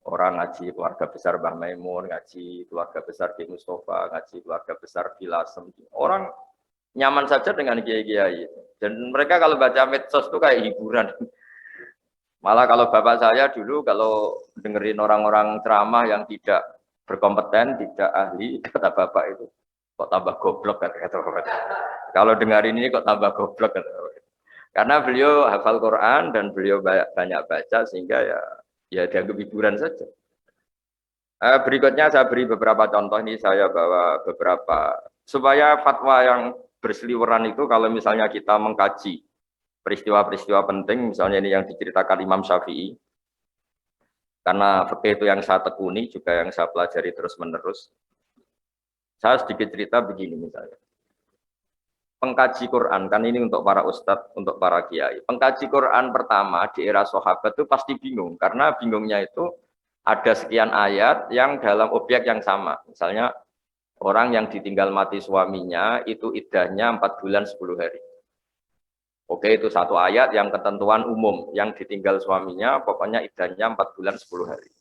orang ngaji keluarga besar Mbah Maimun, ngaji keluarga besar Ki Mustafa, ngaji keluarga besar Bilasem. Orang nyaman saja dengan kiai-kiai. Dan mereka kalau baca medsos itu kayak hiburan. Malah kalau bapak saya dulu kalau dengerin orang-orang ceramah yang tidak berkompeten, tidak ahli, kata bapak itu kok tambah goblok kata bapak. Kalau dengar ini kok tambah goblok kata bapak. Karena beliau hafal Quran dan beliau banyak baca sehingga ya dianggap hiburan saja. Berikutnya saya beri beberapa contoh, ini saya bawa beberapa supaya fatwa yang berseliweran itu kalau misalnya kita mengkaji peristiwa-peristiwa penting, misalnya ini yang diceritakan Imam Syafi'i, karena fikih itu yang saya tekuni juga yang saya pelajari terus-menerus. Saya sedikit cerita begini misalnya. Pengkaji Quran, kan ini untuk para ustadz, untuk para kiai. Pengkaji Quran pertama di era sahabat itu pasti bingung, karena bingungnya itu ada sekian ayat yang dalam objek yang sama. Misalnya orang yang ditinggal mati suaminya itu iddahnya 4 bulan 10 hari. Oke, itu satu ayat yang ketentuan umum, yang ditinggal suaminya pokoknya iddahnya 4 bulan 10 hari.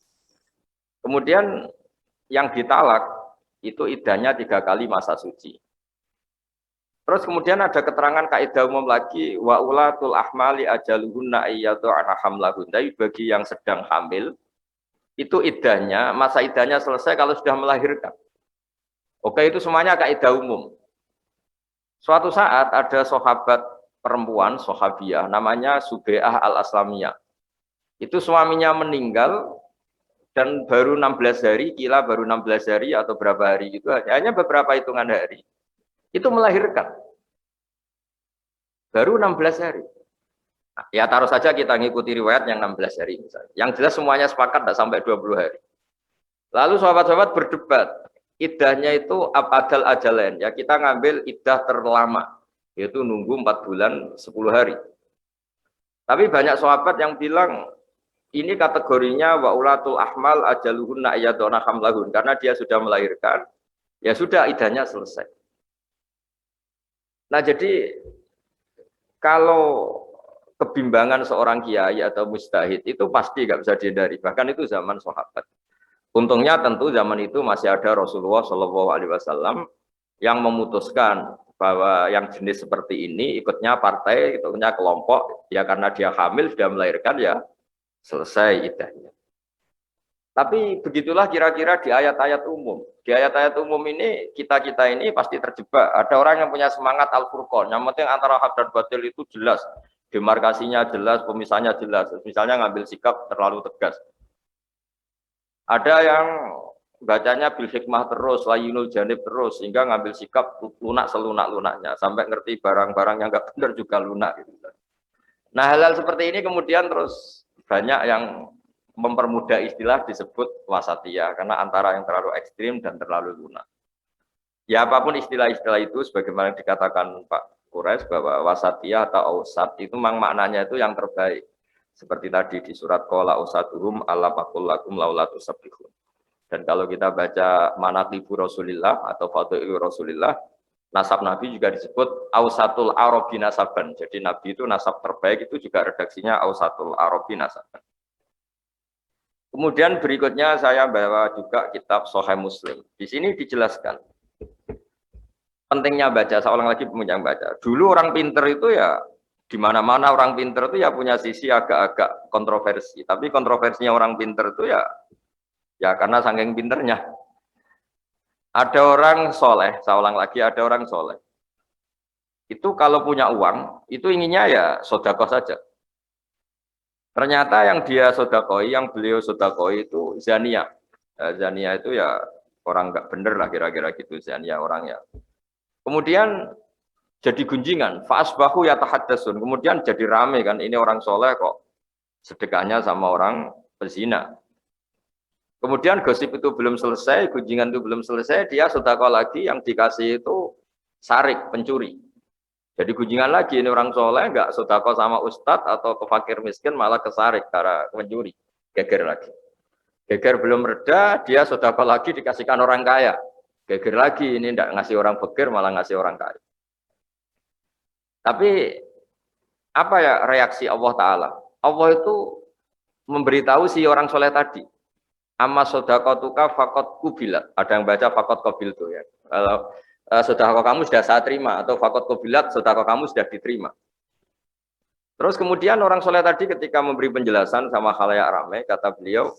Kemudian yang ditalak itu iddahnya 3 kali masa suci. Terus kemudian ada keterangan kaidah umum lagi, wa ulatul ahmali ajaluhunna ayyatu'ana hamlahun. Tapi bagi yang sedang hamil itu iddahnya, masa iddahnya selesai kalau sudah melahirkan. Oke, itu semuanya kaidah umum. Suatu saat ada sahabat perempuan, sahabiah, namanya Sube'ah al-Aslamiyah. Itu suaminya meninggal dan baru 16 hari, kila baru 16 hari atau berapa hari gitu, hanya beberapa hitungan hari. Itu melahirkan. Baru 16 hari. Ya taruh saja kita ngikuti riwayat yang 16 hari misalnya. Yang jelas semuanya sepakat tidak sampai 20 hari. Lalu sahabat-sahabat berdebat. Iddahnya itu abadal ajalain. Ya kita ngambil iddah terlama. Yaitu nunggu 4 bulan 10 hari. Tapi banyak sahabat yang bilang ini kategorinya wa ulatul ahmal ajaluhunna ayyaduna hamlahun. Karena dia sudah melahirkan. Ya sudah iddahnya selesai. Nah jadi kalau kebimbangan seorang kiai atau mujtahid itu pasti nggak bisa dihindari, bahkan itu zaman sahabat. Untungnya tentu zaman itu masih ada Rasulullah Shallallahu Alaihi Wasallam yang memutuskan bahwa yang jenis seperti ini ikutnya partai, ikutnya kelompok, ya karena dia hamil sudah melahirkan ya selesai iddahnya. Tapi begitulah kira-kira di ayat-ayat umum. Di ayat-ayat umum ini kita ini pasti terjebak. Ada orang yang punya semangat Al-Furqan, yang penting antara hak dan batil itu jelas. Demarkasinya jelas, pemisahnya jelas. Misalnya ngambil sikap terlalu tegas. Ada yang bacanya bil hikmah terus, layinul janib terus, sehingga ngambil sikap lunak selunak-lunaknya, sampai ngerti barang-barang yang nggak benar juga lunak. Gitu. Nah hal-hal seperti ini kemudian terus banyak yang mempermudah istilah disebut wasatiyah, karena antara yang terlalu ekstrim dan terlalu lunak. Ya apapun istilah-istilah itu, sebagaimana dikatakan Pak Quraisy bahwa wasatiyah atau ausat itu memang maknanya itu yang terbaik. Seperti tadi di surat qala ausatuhum alla faqul lakum laula tusabbihun. Dan kalau kita baca manaqibu Rasulillah atau fadailu Rasulillah, nasab Nabi juga disebut ausatul arabi nasaban. Jadi Nabi itu nasab terbaik itu juga redaksinya ausatul arabi nasaban. Kemudian berikutnya saya bawa juga kitab Sahih Muslim. Di sini dijelaskan pentingnya baca, saya ulang lagi penting baca. Dulu orang pinter itu ya di mana-mana orang pinter itu ya punya sisi agak-agak kontroversi. Tapi kontroversinya orang pinter itu ya karena saking pinternya. Ada orang soleh, saya ulang lagi, ada orang soleh. Itu kalau punya uang, itu inginnya ya sedekah saja. Ternyata yang dia sodakoi, yang beliau sodakoi itu zania. Zania itu ya orang nggak bener lah kira-kira gitu, zania orangnya. Kemudian jadi gunjingan, fa'asbahu yatahaddatsun. Kemudian jadi rame kan, ini orang soleh kok sedekahnya sama orang pezina. Kemudian gosip itu belum selesai, gunjingan itu belum selesai, dia sedekah lagi yang dikasih itu sarik, pencuri. Jadi gunjingan lagi, ini orang soleh nggak sedekah sama ustadz atau ke fakir miskin malah kesarik karena pencuri, geger lagi. Geger belum reda, dia sedekah lagi dikasihkan orang kaya. Geger lagi, ini nggak ngasih orang fakir malah ngasih orang kaya. Tapi apa ya reaksi Allah Ta'ala? Allah itu memberitahu si orang soleh tadi. Amma sodaqatuka faqad kubilat. Ada yang baca faqad qabil tuh ya. Kalau sedekah kamu sudah saya terima, atau faqad kubilat, sedekah kamu sudah diterima. Terus kemudian orang soleh tadi ketika memberi penjelasan sama khalayak ramai, kata beliau,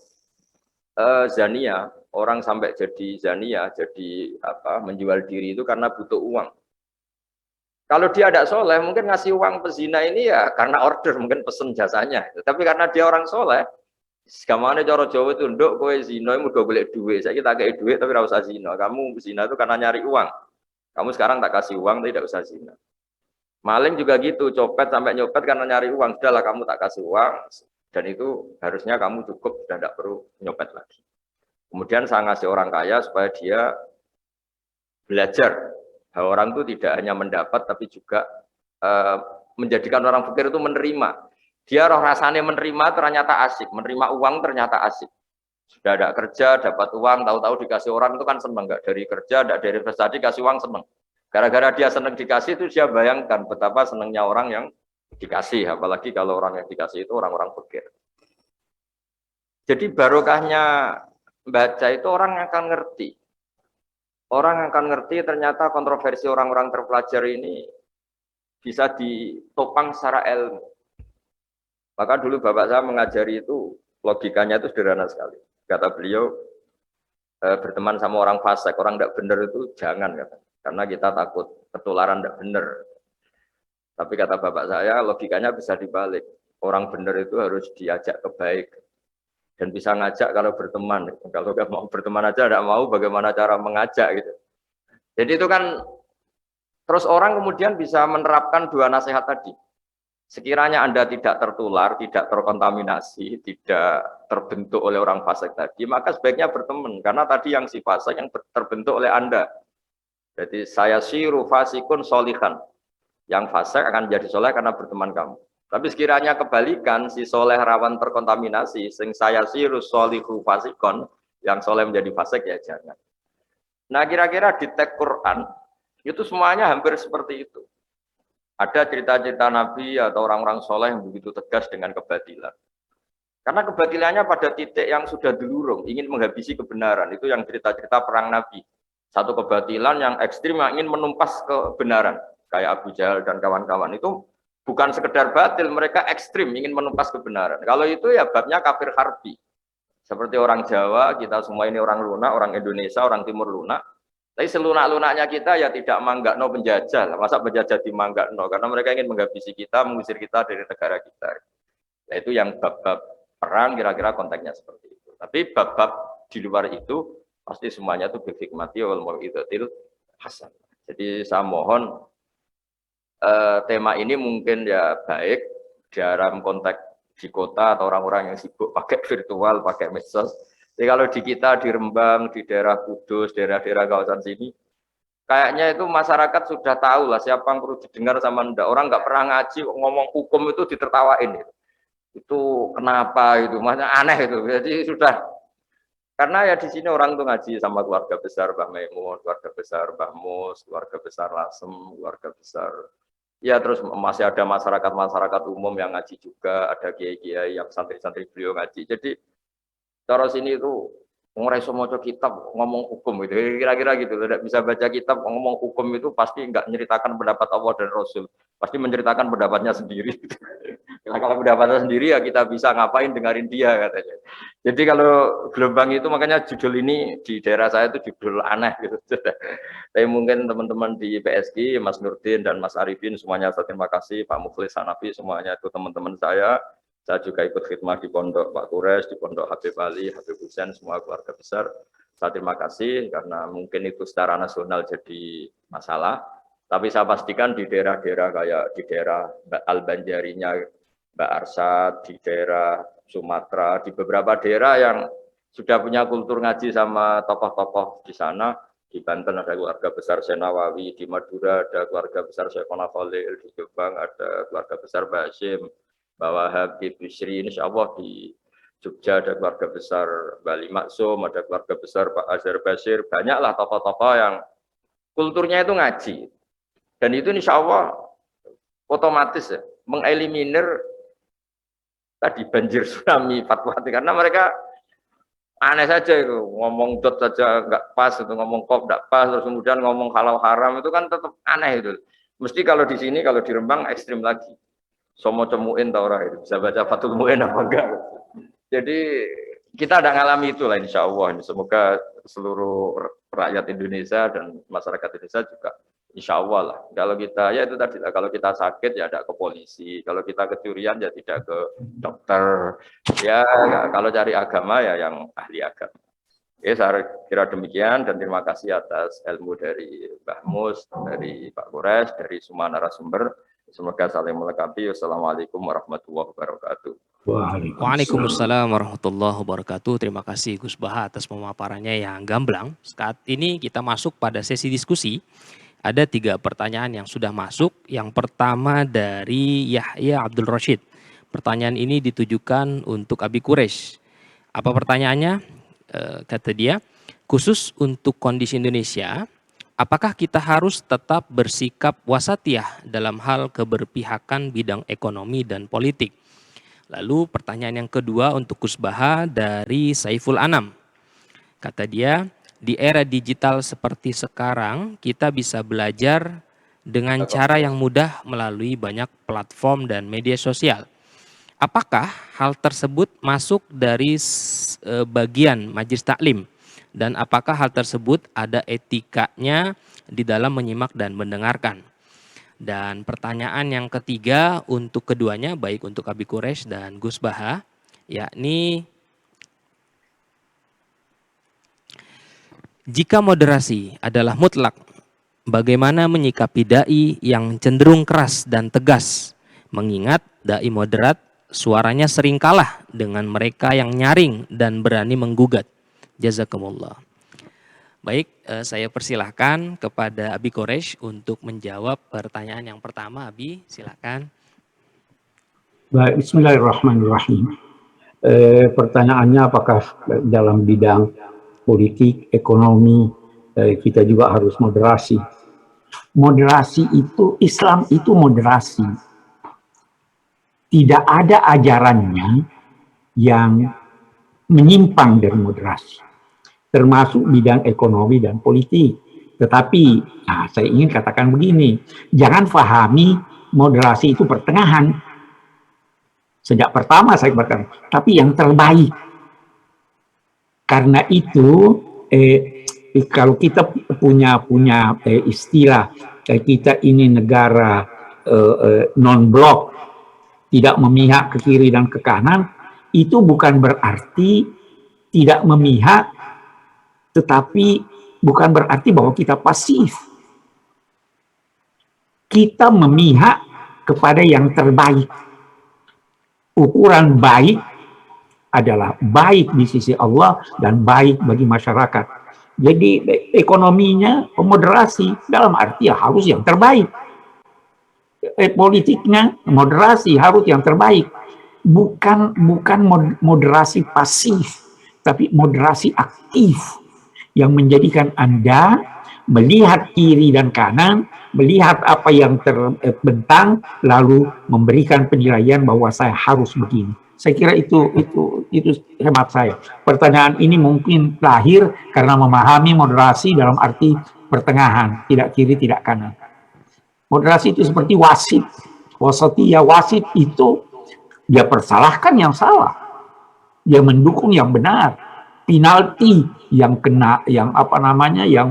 zania, orang sampai jadi zania, jadi apa, menjual diri itu karena butuh uang. Kalau dia tidak soleh, mungkin ngasih uang pezina ini ya karena order, mungkin pesen jasanya. Tapi karena dia orang soleh, gamane cara Jawa itu nduk kowe zina iku udah golek duit. Saiki tak kei duit tapi ora usah zina. Kamu zina itu karena nyari uang. Kamu sekarang tak kasih uang tapi tidak usah zina. Maling juga gitu, copet sampai nyopet karena nyari uang. Sudahlah kamu tak kasih uang dan itu harusnya kamu cukup, sudah tidak perlu nyopet lagi. Kemudian saya ngasih orang kaya supaya dia belajar bahwa orang itu tidak hanya mendapat tapi juga menjadikan orang fakir itu menerima. Dia roh rasanya menerima ternyata asik, menerima uang ternyata asik. Sudah ada kerja, dapat uang, tahu-tahu dikasih orang itu kan seneng, nggak dari kerja, nggak dari investasi, dikasih uang seneng. Gara-gara dia seneng dikasih itu dia bayangkan betapa senengnya orang yang dikasih, apalagi kalau orang yang dikasih itu orang-orang fakir. Jadi barokahnya baca itu orang akan ngerti. Orang akan ngerti ternyata kontroversi orang-orang terpelajar ini bisa ditopang secara ilmu. Maka dulu bapak saya mengajari itu logikanya itu sederhana sekali. Kata beliau, berteman sama orang fasik, orang tidak benar itu jangan, kata. Karena kita takut ketularan tidak benar. Tapi kata bapak saya, logikanya bisa dibalik. Orang benar itu harus diajak ke baik. Dan bisa ngajak kalau berteman. Kalau nggak mau berteman aja, tidak mau bagaimana cara mengajak gitu. Jadi itu kan, terus orang kemudian bisa menerapkan dua nasihat tadi. Sekiranya Anda tidak tertular, tidak terkontaminasi, tidak terbentuk oleh orang fasik tadi, maka sebaiknya berteman. Karena tadi yang si fasik yang terbentuk oleh Anda. Jadi saya siru fasikun solihan. Yang fasik akan jadi soleh karena berteman kamu. Tapi sekiranya kebalikan, si soleh rawan terkontaminasi, sing saya siru solihu fasikon, yang soleh menjadi fasik ya jangan. Nah kira-kira di teks Quran, itu semuanya hampir seperti itu. Ada cerita-cerita Nabi atau orang-orang soleh yang begitu tegas dengan kebatilan. Karena kebatilannya pada titik yang sudah delurung, ingin menghabisi kebenaran. Itu yang cerita-cerita perang Nabi. Satu kebatilan yang ekstrim yang ingin menumpas kebenaran. Kayak Abu Jahal dan kawan-kawan itu bukan sekedar batil, mereka ekstrim ingin menumpas kebenaran. Kalau itu ya babnya kafir harbi. Seperti orang Jawa, kita semua ini orang lunak, orang Indonesia, orang Timur lunak. Tapi selunak-lunaknya kita ya tidak manggakno penjajah. Masa penjajah dimanggakno? Karena mereka ingin menghabisi kita, mengusir kita dari negara kita. Nah, itu yang bab-bab perang kira-kira konteksnya seperti itu. Tapi bab-bab di luar itu pasti semuanya itu bihikmati wal mau'izatil hasan. Jadi saya mohon tema ini mungkin ya baik dalam konteks di kota atau orang-orang yang sibuk pakai virtual, pakai medsos. Jadi kalau di kita, di Rembang, di daerah Kudus, daerah-daerah kawasan sini, kayaknya itu masyarakat sudah tahu lah siapa yang perlu didengar sama ndak. Orang nggak pernah ngaji, ngomong hukum itu ditertawain. Itu kenapa itu, maksudnya aneh itu. Jadi sudah, karena ya di sini orang tuh ngaji sama keluarga besar Mbah Maimun, keluarga besar Mbah Mus, keluarga besar Lasem, keluarga besar. Ya terus masih ada masyarakat umum yang ngaji juga, ada kiai-kiai yang santri-santri beliau ngaji. Jadi cara sini itu ngurai semua kitab ngomong hukum gitu. Kira-kira gitu. Tidak bisa baca kitab ngomong hukum itu pasti enggak menceritakan pendapat Allah dan Rasul. Pasti menceritakan pendapatnya sendiri. Nah, kalau pendapatnya sendiri ya kita bisa ngapain dengerin dia katanya. Jadi kalau gelombang itu makanya judul ini di daerah saya itu judul aneh gitu. Tapi mungkin teman-teman di PSG, Mas Nurdin dan Mas Arifin semuanya saya terima kasih, Pak Mukhlis Hanafi semuanya itu teman-teman saya. Saya juga ikut khidmah di pondok Pak Kures, di pondok Habib Ali, Habib Husain, semua keluarga besar. Saya terima kasih karena mungkin itu secara nasional jadi masalah. Tapi saya pastikan di daerah-daerah kayak di daerah Al-Banjarinya Mbak Arsad, di daerah Sumatera, di beberapa daerah yang sudah punya kultur ngaji sama tokoh-tokoh di sana. Di Banten ada keluarga besar Senawawi, di Madura ada keluarga besar Syekhona Khalil, di Jombang ada keluarga besar Mbah Hashim, Mbak Wahab, di Bisri, insya Allah di Jogja ada keluarga besar Bali Maksum, ada keluarga besar Pak Azhar Basir, banyaklah tokoh-tokoh yang kulturnya itu ngaji. Dan itu insya Allah otomatis ya, mengeliminir tadi banjir tsunami fatwa karena mereka aneh saja itu ngomong dot saja nggak pas itu ngomong kop nggak pas terus kemudian ngomong halal haram itu kan tetap aneh itu. Mesti kalau di sini kalau di Rembang ekstrim lagi. Somo cemuin tau orang itu bisa baca Fathul Muin apa enggak. Jadi kita ada ngalami itu lah insya Allah. Semoga seluruh rakyat Indonesia dan masyarakat Indonesia juga insya Allah lah. Kalau kita ya itu tadi lah, kalau kita sakit ya ada ke polisi, kalau kita kecurian ya tidak ke dokter. Ya kalau cari agama ya yang ahli agama. Ya saya kira demikian dan terima kasih atas ilmu dari Mbah Mus, dari Pak Kures, dari semua narasumber. Semoga saling melengkapi. Wassalamualaikum warahmatullahi wabarakatuh. Waalaikumsalam warahmatullahi wabarakatuh. Terima kasih Gus Baha atas pemaparannya yang gamblang. Saat ini kita masuk pada sesi diskusi. Ada 3 pertanyaan yang sudah masuk. Yang pertama dari Yahya Abdul Rashid. Pertanyaan ini ditujukan untuk Abi Quraisy. Apa pertanyaannya? Kata dia, khusus untuk kondisi Indonesia, apakah kita harus tetap bersikap wasatiyah dalam hal keberpihakan bidang ekonomi dan politik? Lalu pertanyaan yang kedua untuk Gus Baha dari Saiful Anam. Kata dia, di era digital seperti sekarang, kita bisa belajar dengan cara yang mudah melalui banyak platform dan media sosial. Apakah hal tersebut masuk dari bagian majelis taklim? Dan apakah hal tersebut ada etikanya di dalam menyimak dan mendengarkan? Dan pertanyaan yang ketiga untuk keduanya, baik untuk Abi Quraisy dan Gus Baha, yakni jika moderasi adalah mutlak, bagaimana menyikapi dai yang cenderung keras dan tegas, mengingat dai moderat suaranya sering kalah dengan mereka yang nyaring dan berani menggugat. Jazakumullah. Baik, saya persilahkan kepada Abi Quraisy untuk menjawab pertanyaan yang pertama. Abi, silakan. Baik, bismillahirrahmanirrahim. Pertanyaannya apakah dalam bidang politik, ekonomi, kita juga harus moderasi. Moderasi itu, Islam itu moderasi. Tidak ada ajarannya yang menyimpang dari moderasi, termasuk bidang ekonomi dan politik. Tetapi, saya ingin katakan begini, jangan fahami moderasi itu pertengahan. Sejak pertama saya katakan, tapi yang terbaik. Karena itu, kalau kita punya istilah, kita ini negara non-blok, tidak memihak ke kiri dan ke kanan, itu bukan berarti tidak memihak, tetapi bukan berarti bahwa kita pasif. Kita memihak kepada yang terbaik. Ukuran baik adalah baik di sisi Allah dan baik bagi masyarakat. Jadi ekonominya moderasi dalam arti harus yang terbaik. Politiknya moderasi harus yang terbaik, bukan moderasi pasif, tapi moderasi aktif yang menjadikan Anda melihat kiri dan kanan, melihat apa yang terbentang, lalu memberikan penilaian bahwa saya harus begini. Saya kira itu hemat saya. Pertanyaan ini mungkin lahir karena memahami moderasi dalam arti pertengahan, tidak kiri, tidak kanan. Moderasi itu seperti wasit. Wasatiyah, wasit itu dia persalahkan yang salah. Dia mendukung yang benar. Penalti yang kena, yang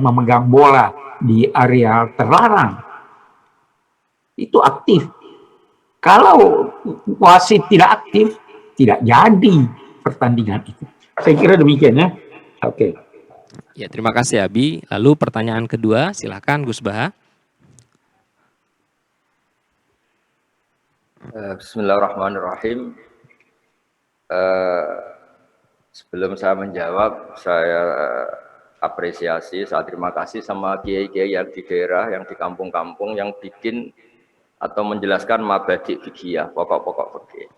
memegang bola di area terlarang. Itu aktif. Kalau wasit tidak aktif, tidak jadi pertandingan itu. Saya kira demikian ya. Oke. Ya, terima kasih Abi. Lalu pertanyaan kedua, silakan Gus Baha. Bismillahirrahmanirrahim. Sebelum saya menjawab, saya apresiasi, saya terima kasih sama kiai-kiai yang di daerah, yang di kampung-kampung, yang bikin atau menjelaskan mabadi fikih, pokok-pokok fikih.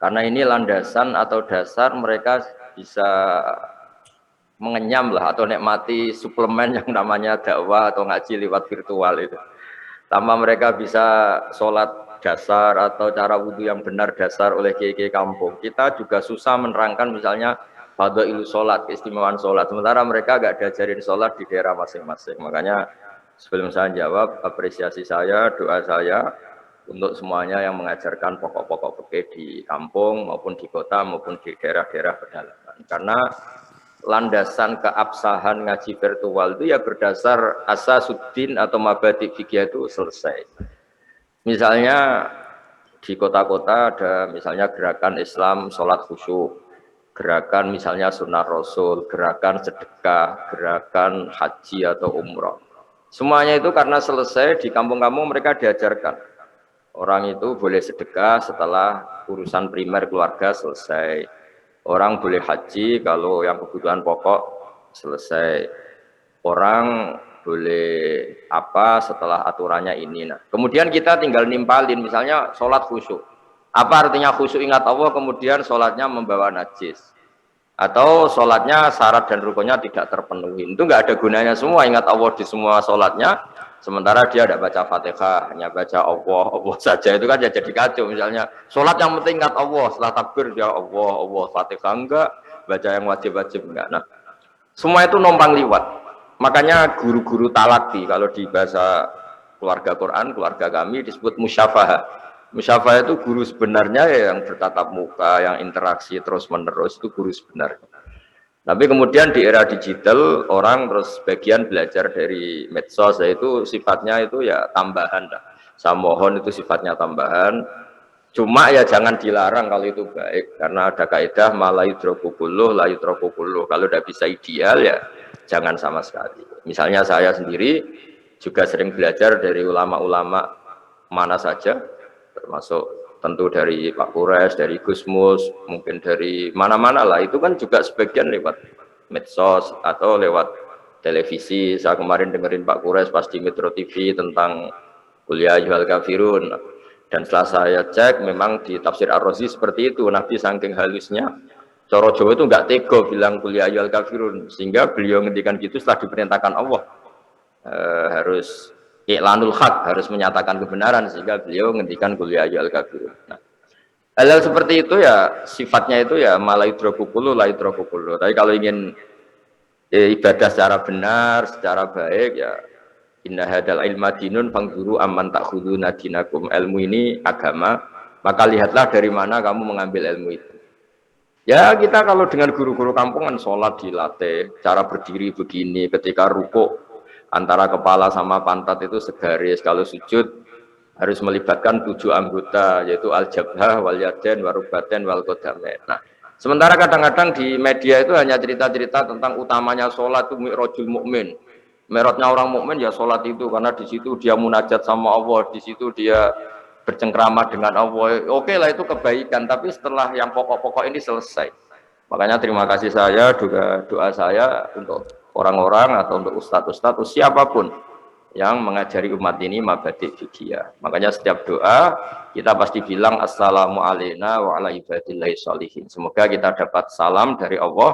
Karena ini landasan atau dasar mereka bisa mengenyam lah atau nikmati suplemen yang namanya dakwah atau ngaji lewat virtual itu. Tanpa mereka bisa sholat dasar atau cara wudhu yang benar dasar oleh kiai-kiai kampung, kita juga susah menerangkan misalnya fadhailu sholat, keistimewaan sholat, sementara mereka gak diajarin sholat di daerah masing-masing. Makanya sebelum saya jawab, apresiasi saya, doa saya untuk semuanya yang mengajarkan pokok-pokok fikih di kampung maupun di kota maupun di daerah-daerah pedalaman. Karena landasan keabsahan ngaji virtual itu ya berdasar asasuddin atau mabadi fikih itu selesai. Misalnya di kota-kota ada misalnya gerakan Islam sholat khusyuk, gerakan misalnya sunnah rasul, gerakan sedekah, gerakan haji atau umroh. Semuanya itu karena selesai di kampung-kampung mereka diajarkan. Orang itu boleh sedekah setelah urusan primer keluarga selesai. Orang boleh haji kalau yang kebutuhan pokok selesai. Orang boleh apa setelah aturannya ini. Nah, kemudian kita tinggal nimpalin misalnya sholat khusyuk. Apa artinya khusyuk ingat Allah kemudian sholatnya membawa najis. Atau sholatnya syarat dan rukunnya tidak terpenuhi. Itu nggak ada gunanya semua ingat Allah di semua sholatnya. Sementara dia tidak baca Fatihah, hanya baca Allah saja, itu kan ya jadi kacau. Misalnya sholat yang penting ingat Allah, setelah takbir dia Allah, Fatihah enggak, baca yang wajib-wajib enggak. Nah, semua itu numpang liwat. Makanya guru-guru talaki kalau di bahasa keluarga Quran, keluarga kami disebut musyafahah. Musyafahah itu guru sebenarnya yang bertatap muka, yang interaksi terus-menerus, itu guru sebenarnya. Tapi kemudian di era digital orang terus bagian belajar dari medsos, yaitu sifatnya itu ya tambahan. Saya mohon itu sifatnya tambahan. Cuma ya jangan dilarang kalau itu baik, karena ada kaidah malayudrokukuluh, layudrokukuluh. Kalau udah bisa ideal ya jangan sama sekali. Misalnya saya sendiri juga sering belajar dari ulama-ulama mana saja, termasuk tentu dari Pak Kures, dari Gusmus, mungkin dari mana-mana lah. Itu kan juga sebagian lewat medsos atau lewat televisi. Saya kemarin dengerin Pak Kures pas di Metro TV tentang kuliah Yuhal Kafirun. Dan setelah saya cek, memang di tafsir Ar-Razi seperti itu. Nabi saking halusnya, Coro Jawa itu nggak tega bilang kuliah Yuhal Kafirun. Sehingga beliau ngendikan gitu setelah diperintahkan Allah. Harus iklanul haq, harus menyatakan kebenaran, sehingga beliau ngendikan kuliah al kafirun. Nah, hal seperti itu ya sifatnya itu ya malaidrokukulu laidrokukulu. Tapi kalau ingin ibadah secara benar, secara baik ya inna hadal ilma dinun fangzuru amman ta'khuduna dinakum. Ilmu ini agama, maka lihatlah dari mana kamu mengambil ilmu itu. Ya kita kalau dengan guru-guru kampungan sholat dilatih, cara berdiri begini, ketika rukuk antara kepala sama pantat itu segaris, kalau sujud harus melibatkan 7 anggota, yaitu al-jabhah, wal yadain, warubaten, wal qadamain. Nah, sementara kadang-kadang di media itu hanya cerita-cerita tentang utamanya sholat itu mi'rajul mukmin. Mi'rajnya orang mukmin ya sholat itu, karena di situ dia munajat sama Allah, di situ dia bercengkrama dengan Allah. Oke lah itu kebaikan, tapi setelah yang pokok-pokok ini selesai. Makanya terima kasih saya, juga doa saya untuk orang-orang atau untuk ustadz-ustadz siapapun yang mengajari umat ini mabadi' fikih. Makanya setiap doa kita pasti bilang assalamu alayna wa ala ibadillahi sholihin. Semoga kita dapat salam dari Allah.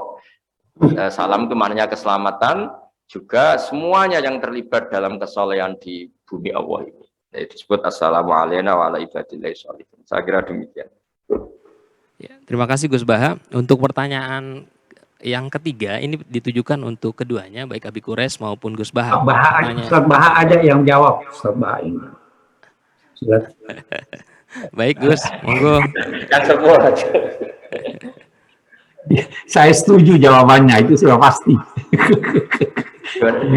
Salam itu maknanya keselamatan, juga semuanya yang terlibat dalam kesolehan di bumi Allah ini. Itu disebut assalamu alayna wa ala ibadillahi sholihin. Saya kira demikian. Ya, terima kasih Gus Baha. Untuk pertanyaan yang ketiga ini ditujukan untuk keduanya, baik Abi Kures maupun Gus Baha. Ustaz Baha ada yang jawab. Ustaz Baha ini. Baik Gus, monggo. Yang semua aja. Saya setuju jawabannya, itu sudah pasti.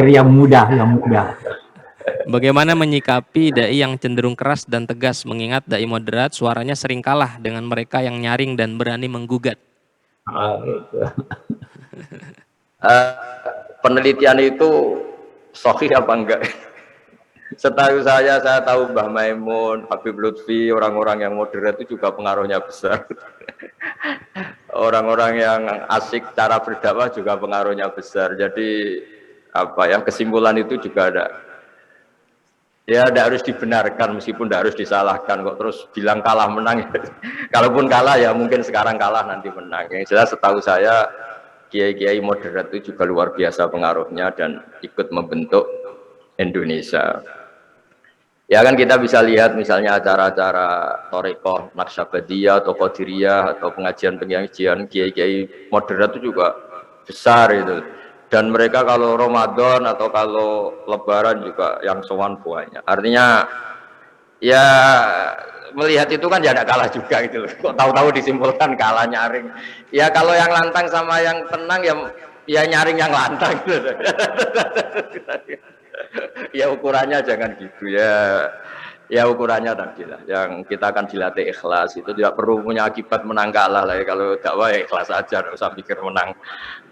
Yang mudah, yang mudah. Bagaimana menyikapi dai yang cenderung keras dan tegas, mengingat dai moderat suaranya sering kalah dengan mereka yang nyaring dan berani menggugat? Penelitian itu sahih apa enggak? Setahu saya tahu Mbah Maimun, Habib Lutfi, orang-orang yang moderat itu juga pengaruhnya besar. Orang-orang yang asik cara berdakwah juga pengaruhnya besar. Jadi apa ya, kesimpulan itu juga ada. Ya tidak harus dibenarkan meskipun tidak harus disalahkan kok terus bilang kalah menang. Kalaupun kalah ya mungkin sekarang kalah nanti menang. Yang jelas setahu saya kiai-kiai moderat itu juga luar biasa pengaruhnya dan ikut membentuk Indonesia. Ya kan kita bisa lihat misalnya acara-acara Thariqah Naqsyabandiyah atau Qadiriyah atau pengajian-pengajian kiai-kiai moderat itu juga besar itu. Dan mereka kalau Ramadan atau kalau Lebaran juga yang sowan banyak. Artinya Ya melihat itu kan ya tidak kalah juga gitu loh. Kok tahu-tahu disimpulkan kalah nyaring. Ya kalau yang lantang sama yang tenang ya nyaring yang lantang gitu. Ya ukurannya jangan gitu ya. Ya ukurannya tadi lah, yang kita akan dilatih ikhlas, itu tidak perlu punya akibat menang kalah lah ya. Kalau dakwah ya ikhlas aja, tidak usah pikir menang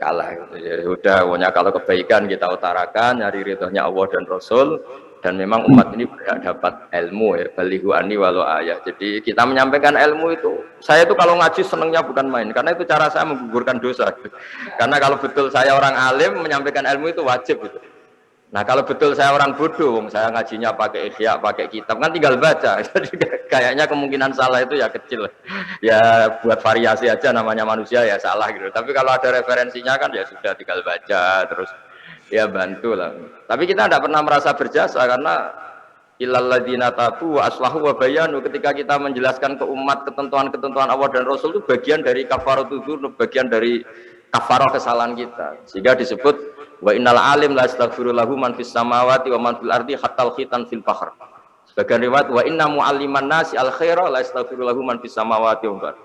kalah gitu. Ya udah, pokoknya kalau kebaikan kita utarakan, nyari ridhonya Allah dan Rasul, dan memang umat ini berhak dapat ilmu ya, balighu anni walau ayah. Jadi kita menyampaikan ilmu itu, saya itu kalau ngaji senengnya bukan main, karena itu cara saya menggugurkan dosa gitu. Karena kalau betul saya orang alim, menyampaikan ilmu itu wajib gitu. Nah kalau betul saya orang bodoh, saya ngajinya pakai ihya, pakai kitab, kan tinggal baca. Jadi kayaknya kemungkinan salah itu ya kecil. Ya buat variasi aja, namanya manusia ya salah gitu. Tapi kalau ada referensinya kan ya sudah tinggal baca, terus ya bantu lah. Tapi kita tidak pernah merasa berjasa karena illal ladzina tabu wa aslahu wa bayanu. Ketika kita menjelaskan ke umat ketentuan-ketentuan Allah dan Rasul itu bagian dari kafaratul dzunub, bagian dari kafarah kesalahan kita. Sehingga disebut wa innal alim la astaghfiru lahu man fis samawati wa man fil ardi hatta khitan fil bahr. Sebagian riwayat wa inna mualliman nasi al khaira la astaghfiru lahu man fis samawati wa man.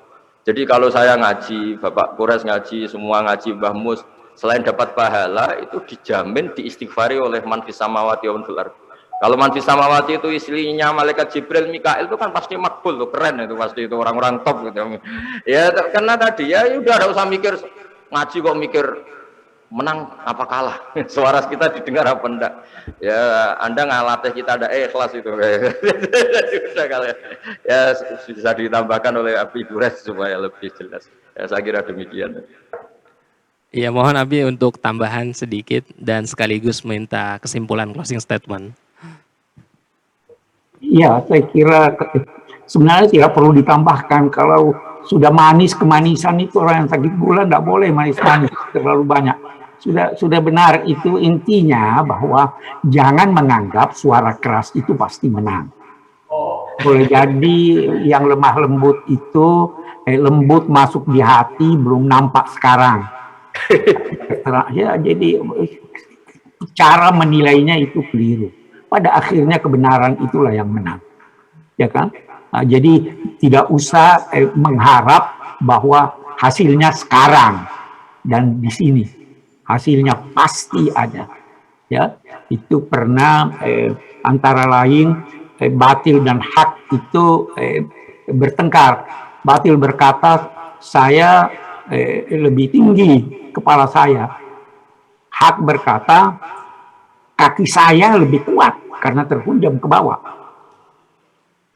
Jadi kalau saya ngaji, Bapak Kures ngaji, semua ngaji, Mbah Mus, selain dapat pahala itu dijamin diistighfari oleh man fis samawati wa man fil ardi. Kalau man fis samawati itu istrinya malaikat Jibril, Mikail itu kan pasti makbul tuh, keren itu pasti, itu orang-orang top gitu. Ya karena tadi ya udah enggak usah mikir ngaji kok mikir menang apa kalah, suara kita didengar apa enggak. Ya Anda ngalatih kita ada ikhlas itu. Sudah kali ya bisa ditambahkan oleh Abi Dures supaya lebih jelas. Ya saya kira demikian. Ya mohon Abi untuk tambahan sedikit dan sekaligus minta kesimpulan closing statement. Ya, saya kira sebenarnya tidak perlu ditambahkan. Kalau sudah manis, kemanisan itu orang yang sakit gula tidak boleh manis-manis terlalu banyak. Sudah benar, itu intinya bahwa jangan menganggap suara keras itu pasti menang. Boleh jadi yang lemah lembut itu lembut masuk di hati belum nampak sekarang. Ya, jadi cara menilainya itu keliru. Pada akhirnya kebenaran itulah yang menang, ya kan? Nah, jadi tidak usah mengharap bahwa hasilnya sekarang dan di sini. Hasilnya pasti ada, ya. Itu pernah antara lain batil dan hak itu bertengkar. Batil berkata saya lebih tinggi kepala saya. Hak berkata kaki saya lebih kuat karena terhunjam ke bawah.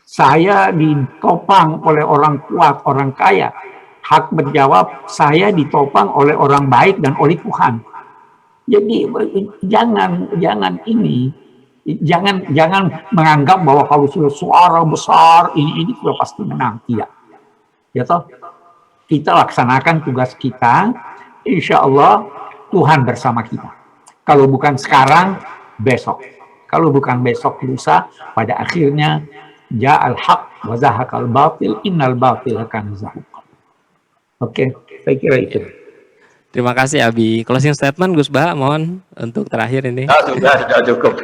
Saya ditopang oleh orang kuat, orang kaya. Hak menjawab, saya ditopang oleh orang baik dan oleh Tuhan. Jadi jangan menganggap bahwa kalau sudah suara besar ini sudah pasti menang. Tidak. Ya toh, kita laksanakan tugas kita. Insya Allah Tuhan bersama kita. Kalau bukan sekarang, besok. Kalau bukan besok, lusa. Pada akhirnya ja'al haq wa zahaqal batil innal batila kana zahuqa. Oke, saya kira itu. Terima kasih Abi. Closing statement Gus Bah, mohon untuk terakhir ini. Sudah cukup.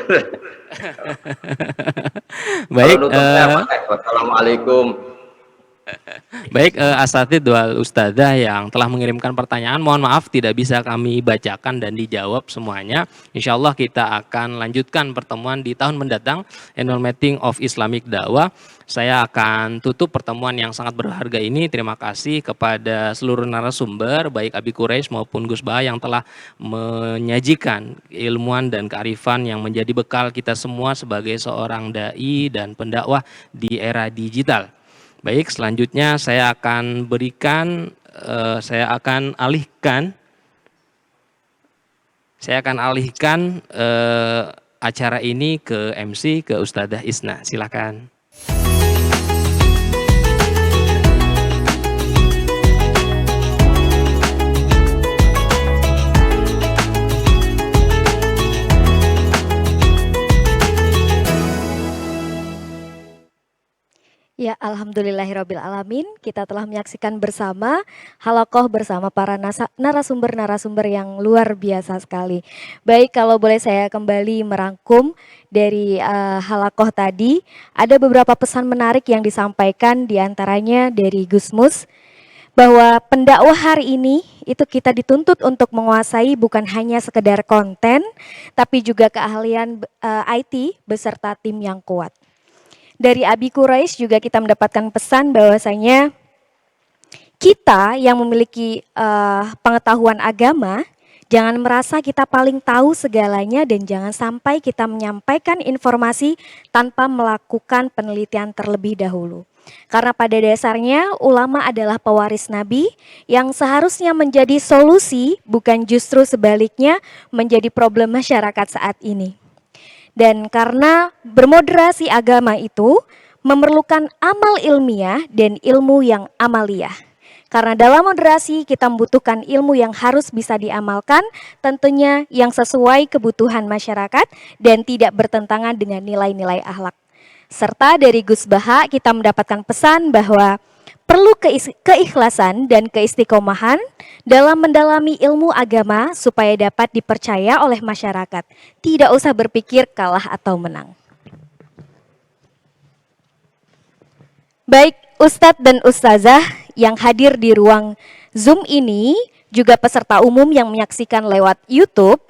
Baik. Assalamualaikum. Baik, Asatidz wal Ustadzah yang telah mengirimkan pertanyaan, mohon maaf tidak bisa kami bacakan dan dijawab semuanya. Insya Allah kita akan lanjutkan pertemuan di tahun mendatang, Annual Meeting of Islamic Dawah. Saya akan tutup pertemuan yang sangat berharga ini. Terima kasih kepada seluruh narasumber, baik Abi Quraisy maupun Gus Bah yang telah menyajikan ilmuwan dan kearifan yang menjadi bekal kita semua sebagai seorang dai dan pendakwah di era digital. Baik, selanjutnya saya akan alihkan acara ini ke MC, ke Ustadzah Isna. Silakan. Ya, alhamdulillah. Alhamdulillahirrabbilalamin, kita telah menyaksikan bersama halakoh bersama para narasumber-narasumber yang luar biasa sekali. Baik, kalau boleh saya kembali merangkum dari halakoh tadi, ada beberapa pesan menarik yang disampaikan, diantaranya dari Gus Mus, bahwa pendakwah hari ini itu kita dituntut untuk menguasai bukan hanya sekedar konten, tapi juga keahlian IT beserta tim yang kuat. Dari Abi Quraisy juga kita mendapatkan pesan bahwasanya kita yang memiliki pengetahuan agama, jangan merasa kita paling tahu segalanya dan jangan sampai kita menyampaikan informasi tanpa melakukan penelitian terlebih dahulu. Karena pada dasarnya ulama adalah pewaris Nabi yang seharusnya menjadi solusi, bukan justru sebaliknya menjadi problem masyarakat saat ini. Dan karena bermoderasi agama itu memerlukan amal ilmiah dan ilmu yang amaliyah. Karena dalam moderasi kita membutuhkan ilmu yang harus bisa diamalkan, tentunya yang sesuai kebutuhan masyarakat dan tidak bertentangan dengan nilai-nilai akhlak. Serta dari Gus Baha kita mendapatkan pesan bahwa perlu keikhlasan dan keistiqomahan dalam mendalami ilmu agama supaya dapat dipercaya oleh masyarakat. Tidak usah berpikir kalah atau menang. Baik Ustadz dan Ustazah yang hadir di ruang Zoom ini, juga peserta umum yang menyaksikan lewat YouTube,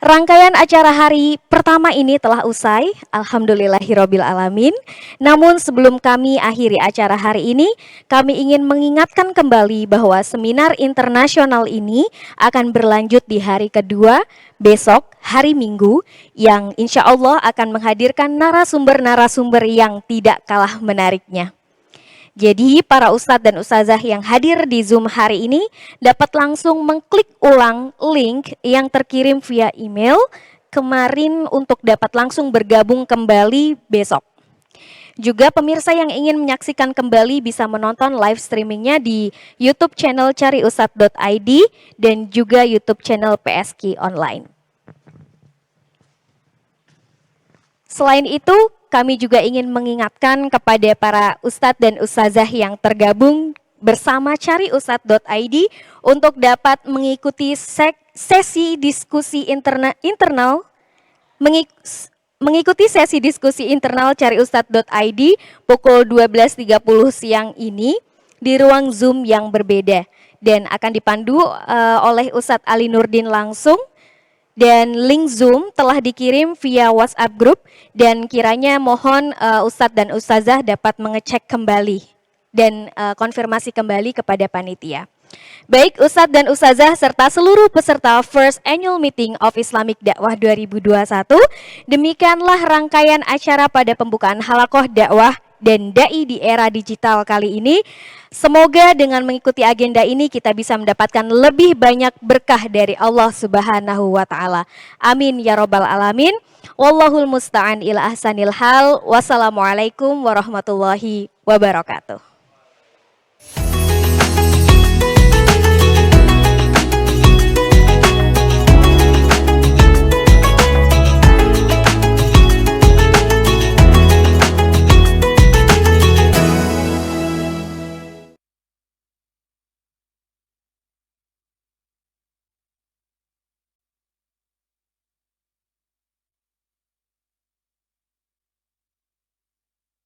rangkaian acara hari pertama ini telah usai, alhamdulillahirrabbilalamin. Namun sebelum kami akhiri acara hari ini, kami ingin mengingatkan kembali bahwa seminar internasional ini akan berlanjut di hari kedua, besok, hari Minggu, yang insya Allah akan menghadirkan narasumber-narasumber yang tidak kalah menariknya. Jadi para ustadz dan ustazah yang hadir di Zoom hari ini dapat langsung mengklik ulang link yang terkirim via email kemarin untuk dapat langsung bergabung kembali besok. Juga pemirsa yang ingin menyaksikan kembali bisa menonton live streamingnya di YouTube channel cariustadz.id dan juga YouTube channel PSQ Online. Selain itu, kami juga ingin mengingatkan kepada para ustadz dan ustazah yang tergabung bersama cariustadz.id untuk dapat mengikuti sesi diskusi internal mengikuti sesi diskusi internal cariustadz.id pukul 12.30 siang ini di ruang Zoom yang berbeda dan akan dipandu oleh Ustadz Ali Nurdin langsung. Dan link Zoom telah dikirim via WhatsApp group dan kiranya mohon Ustadz dan Ustazah dapat mengecek kembali dan konfirmasi kembali kepada panitia. Baik Ustadz dan Ustazah serta seluruh peserta First Annual Meeting of Islamic Dakwah 2021, demikianlah rangkaian acara pada pembukaan halakoh dakwah dan dai di era digital kali ini. Semoga dengan mengikuti agenda ini kita bisa mendapatkan lebih banyak berkah dari Allah Subhanahu wa taala. Amin ya rabbal alamin. Wallahul musta'an ila ahsanil hal. Wassalamualaikum warahmatullahi wabarakatuh.